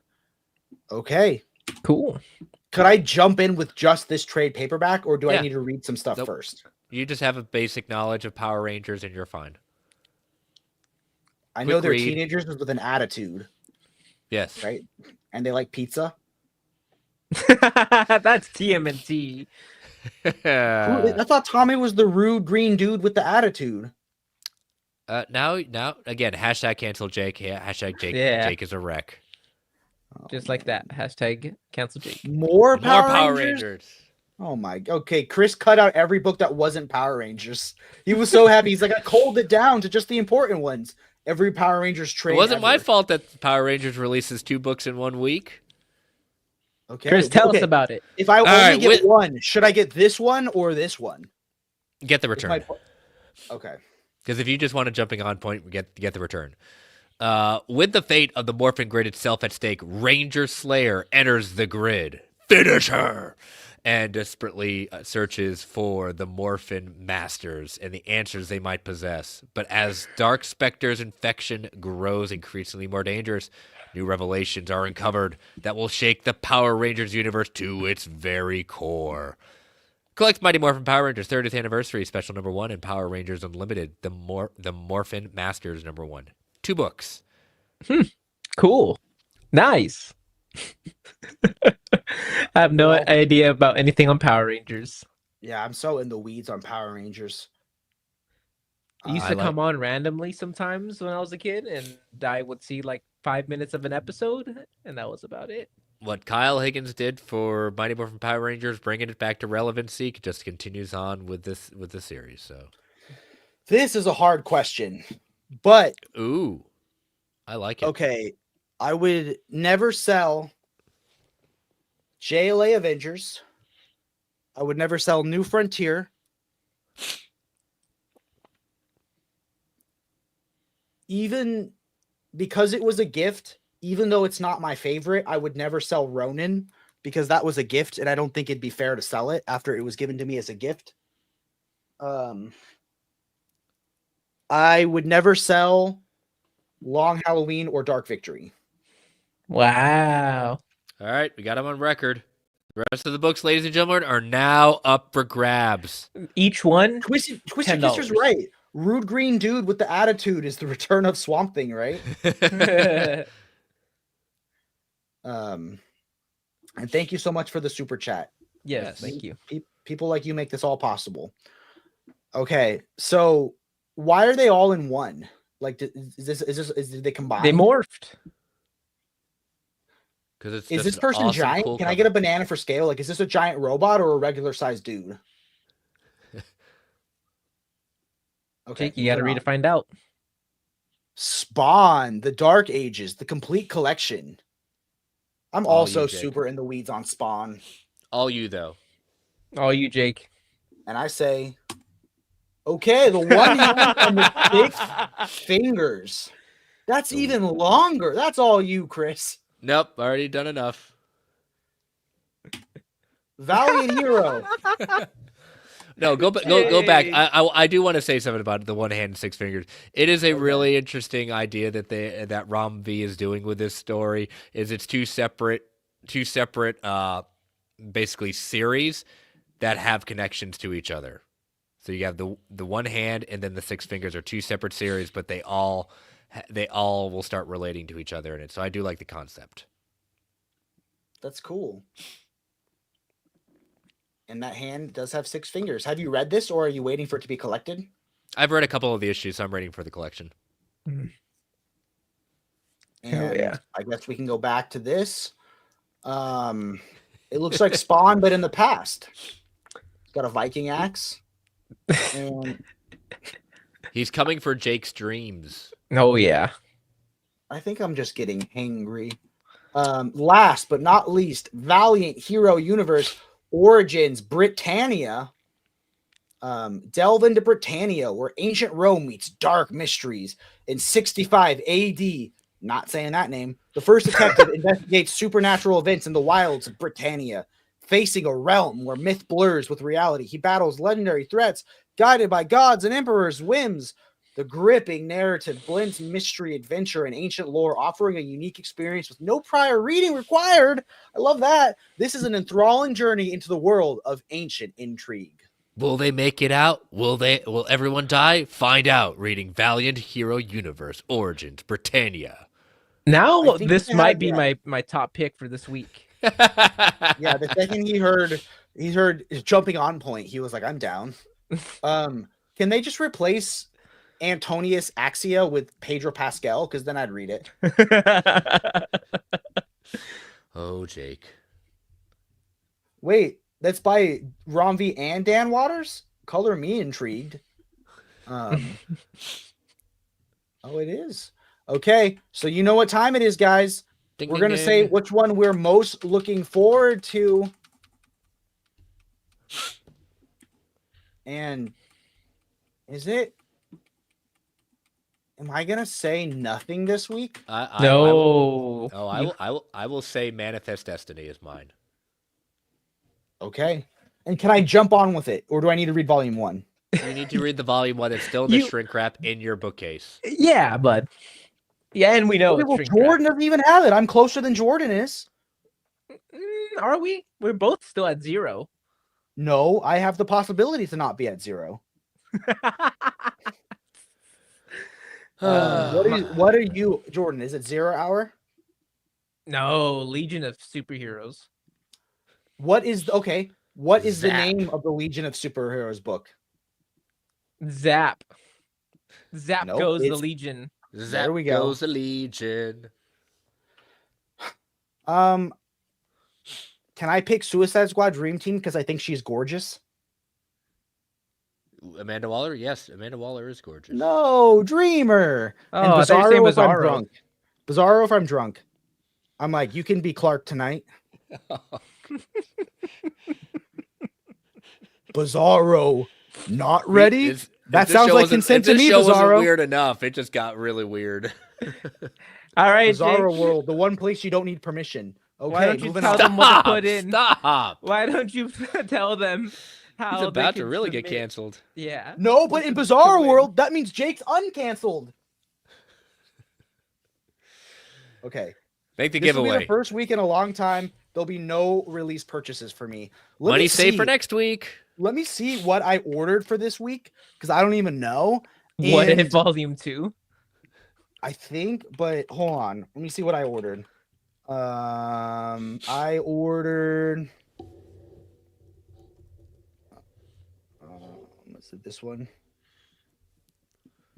Okay. Cool. Could I jump in with just this trade paperback, or do I Yeah. need to read some stuff Nope. first? You just have a basic knowledge of Power Rangers and you're fine. I Quick know they're read. teenagers with an attitude, Yes. right? And they like pizza. That's TMNT. I thought Tommy was the rude green dude with the attitude. Now again, hashtag cancel Jake. Hashtag Jake. Yeah. Jake is a wreck. Just like that. Hashtag cancel Jake. More More Power Rangers? Oh my. Okay, Chris cut out every book that wasn't Power Rangers. He was so happy. He's like, I culled it down to just the important ones. Every Power Rangers trade. It wasn't my ever. fault that Power Rangers releases 2 books in 1 week. Okay. Chris, tell okay. us about it. If I only right, get one, should I get this one or this one? Get the If return. Okay. Because if you just want a jumping on point, we get the return. With the fate of the Morphin Grid itself at stake, Ranger Slayer enters the grid. Finish her! And desperately searches for the Morphin Masters and the answers they might possess. But as Dark Spectre's infection grows increasingly more dangerous, new revelations are uncovered that will shake the Power Rangers universe to its very core. Collect Mighty Morphin Power Rangers 30th Anniversary Special Number 1 and Power Rangers Unlimited, the Morphin Masters Number 1. 2 books. Cool. Nice. I have no idea about anything on Power Rangers. Yeah, I'm so in the weeds on Power Rangers. It used I to like- come on randomly sometimes when I was a kid, and I would see like 5 minutes of an episode, and that was about it. What Kyle Higgins did for Mighty Morphin Power Rangers, bringing it back to relevancy, just continues on with the series. So, This is a hard question, but ooh, I like it. okay, I would never sell JLA Avengers. I would never sell New Frontier. Even because it was a gift, even though it's not my favorite, I would never sell Ronin because that was a gift, and I don't think it'd be fair to sell it after it was given to me as a gift. I would never sell Long Halloween or Dark Victory. Wow. All right, we got them on record. The rest of the books, ladies and gentlemen, are now up for grabs. Each one? Twisted $10. Kisser's right. Rude green dude with the attitude is the return of Swamp Thing, right? And thank you so much for the super chat. Yes, thank you. People like you make this all possible. Okay, so why are they all in one? Like, did they combine? They morphed. Because it's Is just this an person awesome, giant? cool Can I cover. get a banana for scale? Like, is this a giant robot or a regular sized dude? Okay. Jake, you gotta moving read on. to find out. Spawn, The Dark Ages, the complete collection. I'm All also you, Jake. super in the weeds on Spawn. All you though. All you, Jake. And I say, okay, the one hand and the 6 fingers. That's even longer. That's all you, Chris. Nope, already done enough. Valiant Hero. No, go back. Jake. I do want to say something about the one hand and 6 fingers. It is a really interesting idea that Rom V is doing with this story. Is it's two separate basically series that have connections to each other. So you have the one hand and then the 6 fingers are 2 separate series, but they all will start relating to each other in it. So I do like the concept. That's cool. And that hand does have 6 fingers. Have you read this, or are you waiting for it to be collected? I've read a couple of the issues, so I'm waiting for the collection. And yeah. I guess we can go back to this. It looks like Spawn, but in the past. It's got a Viking axe. And He's coming for Jake's dreams. Oh yeah. I think I'm just getting hangry. Last but not least, Valiant Hero Universe Origins Britannia. Delve into Britannia, where ancient Rome meets dark mysteries. In 65 AD, not saying that name, the first detective investigates supernatural events in the wilds of Britannia. Facing a realm where myth blurs with reality, he battles legendary threats, guided by gods and emperors' whims. The gripping narrative blends mystery, adventure, and ancient lore, offering a unique experience with no prior reading required. I love that. This is an enthralling journey into the world of ancient intrigue. Will they make it out? Will everyone die? Find out. Reading Valiant Hero Universe Origins Britannia. Now I think this they might had be that. my top pick for this week. Yeah, the second he heard jumping on point, he was like, I'm down. Can they just replace Antonius Axia with Pedro Pascal? Because then I'd read it. Oh, Jake. Wait, that's by Ron V and Dan Waters? Color me intrigued. Oh, it is. Okay, so you know what time it is, guys. Ding, We're ding, going to say ding. which one we're most looking forward to. And is it? Am I going to say nothing this week? No. I will say Manifest Destiny is mine. Okay. And can I jump on with it, or do I need to read volume 1? You need to read the volume 1 that's still in the You- shrink wrap in your bookcase. Yeah, bud. Yeah, and we know Okay, it's well, shrink wrap. Jordan doesn't even have it. I'm closer than Jordan is. Are we? We're both still at 0. No, I have the possibility to not be at 0. What are you, Jordan? Is it 0 hour? No, Legion of Superheroes. What is the Zap. name of the Legion of Superheroes book? Zap. Zap Nope, goes the it's- Legion. Zap we go. goes the Legion. Can I pick Suicide Squad Dream Team because I think she's gorgeous? Amanda Waller? Yes, Amanda Waller is gorgeous. No, Dreamer. Oh, And I thought you were saying Bizarro if I'm Bizarro. drunk. Bizarro if I'm drunk. I'm like, you can be Clark tonight. Bizarro, not ready? That sounds like consent to me, This show wasn't Bizarro. weird enough. It just got really weird. All right, Bizarro Jake. World, the one place you don't need permission. Okay, Why don't you moving tell on. them what to put in? Stop. Why don't you tell them how He's they about to can really get submit? canceled. Yeah. No, but in Bizarro win. World, that means Jake's uncanceled. Okay. Make the This will be giveaway. the first week in a long time. There'll be no release purchases for me. Money saved for next week. Let me see what I ordered for this week because I don't even know. What And if volume 2? I think, but hold on. Let me see what I ordered. I ordered. Was it this one?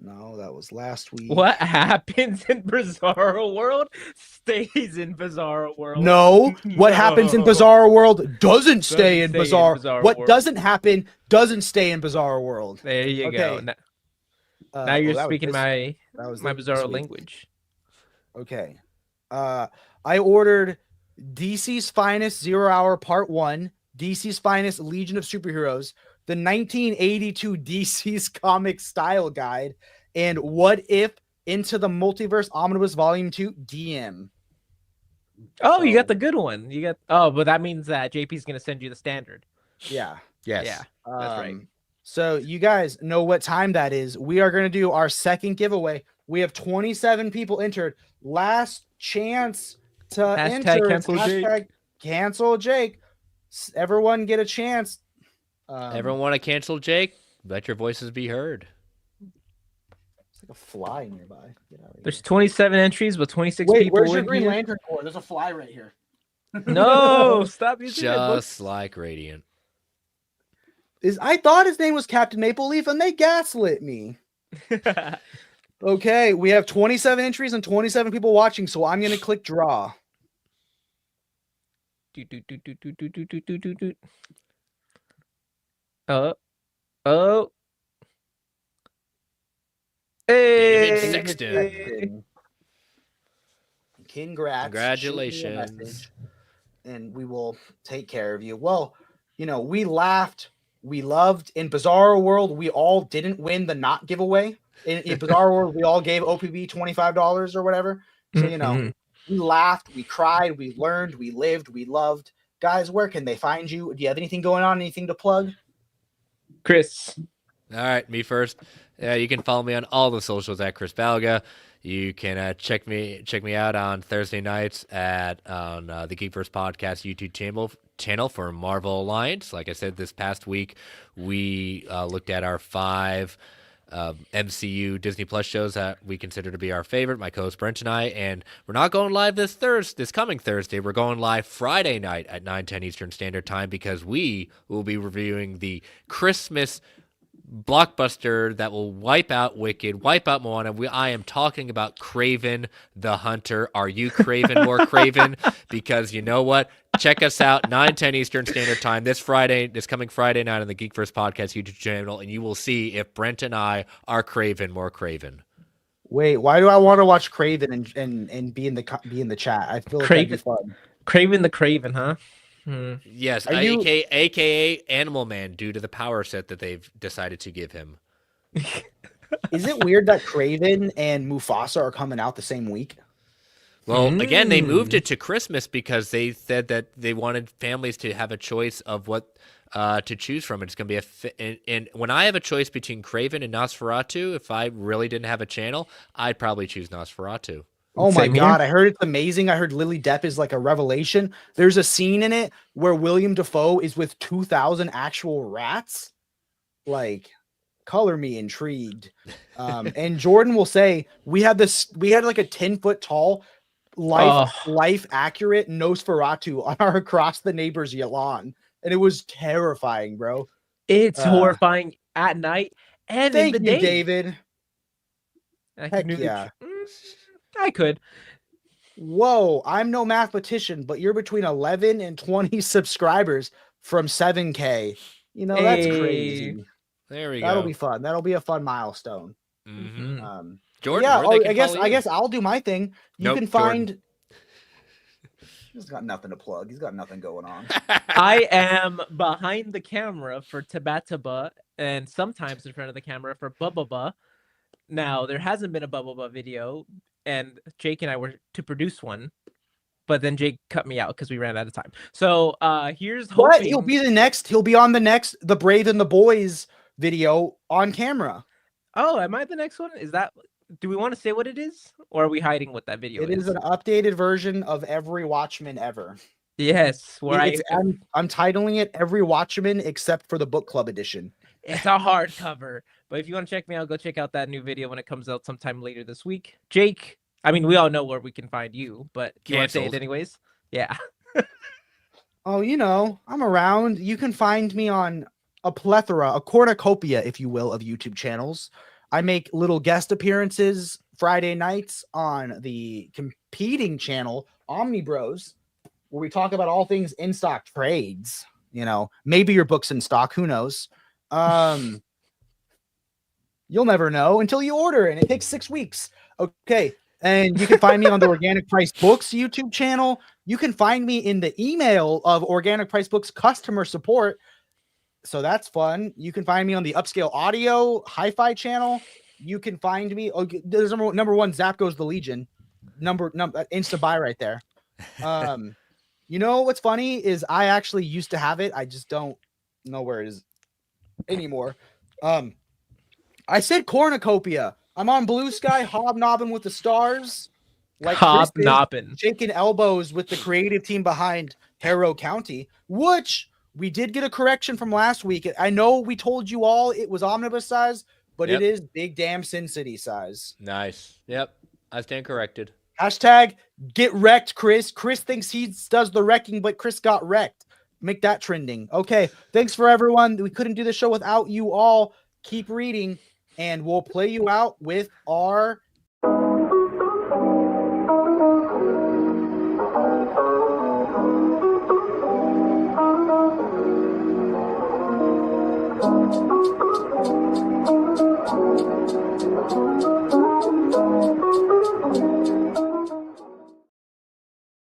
No, that was last week. What happens in Bizarro World stays in Bizarro World. No, what happens in No. Bizarro World doesn't stay in stay in Bizarre. Bizarro What World. doesn't happen doesn't stay in Bizarro World. There you Okay. go. Now you're that was speaking that was my this bizarro week. language. Okay. I ordered DC's Finest 0 Hour Part 1, DC's Finest Legion of Superheroes, the 1982 DC's Comic Style Guide, and What If Into the Multiverse Omnibus Volume 2 DM. Oh, you got So- the good one. You got. Oh, but that means that JP's gonna send you the standard. Yeah. Yes. Yeah, that's right. So you guys know what time that is. We are going to do our second giveaway. We have 27 people entered. Last chance to enter. cancel Jake. Cancel Jake. Everyone get a chance. Everyone want to cancel Jake? Let your voices be heard. It's like a fly nearby. Get out of here. There's 27 entries, but 26 Wait, people where's your in Green here. Lantern cord? There's a fly right here. No, stop using it. Just like Radiant. I thought his name was Captain Maple Leaf, and they gaslit me. Okay, we have 27 entries and 27 people watching, so I'm going to click draw. Oh. David Hey. Sexton. Congrats. Congratulations. Shoot me a message, and we will take care of you. Well, we laughed, we loved. In Bizarro World, we all didn't win the not giveaway. In Bizarro World, we all gave OPB $25 or whatever. So, we laughed, we cried, we learned, we lived, we loved. Guys, where can they find you? Do you have anything going on? Anything to plug? Chris. All right, me first. You can follow me on all the socials at Chris Balga. You can check me out on Thursday nights on the Geekverse Podcast YouTube channel for Marvel Alliance. Like I said, this past week we looked at our 5 MCU Disney Plus shows that we consider to be our favorite. My co-host Brent and I, and we're not going live this coming Thursday. We're going live Friday night at 9:10 Eastern Standard Time because we will be reviewing the Christmas blockbuster that will wipe out Wicked, wipe out Moana. I am talking about Kraven the Hunter. Are you Kraven more Kraven? Because you know what? Check us out 9:10 Eastern Standard Time this coming Friday night on the Geekverse Podcast YouTube channel, and you will see if Brent and I are Kraven more Kraven. Wait, why do I want to watch Craven and be in the chat? I feel like that'd be fun. Kraven the Craven, huh? Yes, Are you- aka Animal Man, due to the power set that they've decided to give him. Is it weird that Craven and Mufasa are coming out the same week? Well, again, they moved it to Christmas because they said that they wanted families to have a choice of what to choose from. It's going to be and when I have a choice between Kraven and Nosferatu, if I really didn't have a channel, I'd probably choose Nosferatu. Oh my Same here. God, I heard it's amazing. I heard Lily Depp is like a revelation. There's a scene in it where William Dafoe is with 2,000 actual rats. Like, color me intrigued. And Jordan will say, we had like a 10-foot tall life accurate Nosferatu on our across the neighbor's lawn. And it was terrifying, bro. It's horrifying at night and Thank in the you, day. David. I Heck knew yeah. I could. Whoa, I'm no mathematician, but you're between 11 and 20 subscribers from 7K. That's crazy. There we go. That'll be fun. That'll be a fun milestone. Mm-hmm. Jordan, Yeah, where they can I follow you? guess I'll do my thing. You Nope, can find. He's got nothing to plug. He's got nothing going on. I am behind the camera for Tabataba and sometimes in front of the camera for Bubba. Now, there hasn't been a Bubba video, and Jake and I were to produce one, but then Jake cut me out because we ran out of time. So here's hoping. What? He'll be on the next The Brave and the Boys video on camera. Oh, am I the next one? Do we want to say what it is? Or are we hiding what that video is? It is an updated version of every Watchmen ever. Yes. I'm titling it Every Watchman except for the book club edition. It's a hardcover. But if you want to check me out, go check out that new video when it comes out sometime later this week. Jake, I mean, we all know where we can find you, but do you want to say it anyways? Yeah. Oh, I'm around. You can find me on a cornucopia, if you will, of YouTube channels. I make little guest appearances Friday nights on the competing channel, Omnibros, where we talk about all things in stock trades. Maybe your book's in stock. Who knows? You'll never know until you order, and it takes 6 weeks. Okay. And you can find me on the Organic Price Books YouTube channel. You can find me in the email of Organic Price Books customer support. So that's fun. You can find me on the Upscale Audio Hi-Fi channel. You can find me. Oh, there's number one. Zap Goes the Legion. Number insta buy right there. You know what's funny is I actually used to have it. I just don't know where it is anymore. I said cornucopia. I'm on Blue Sky, hobnobbing with the stars, like Chris is, Hobnobbing. shaking elbows with the creative team behind Harrow County, which we did get a correction from last week. I know we told you all it was omnibus size, but Yep. it is big damn Sin City size. Nice. Yep. I stand corrected. Hashtag get wrecked, Chris. Chris thinks he does the wrecking, but Chris got wrecked. Make that trending. Okay. Thanks for everyone. We couldn't do the show without you all. Keep reading, and we'll play you out with our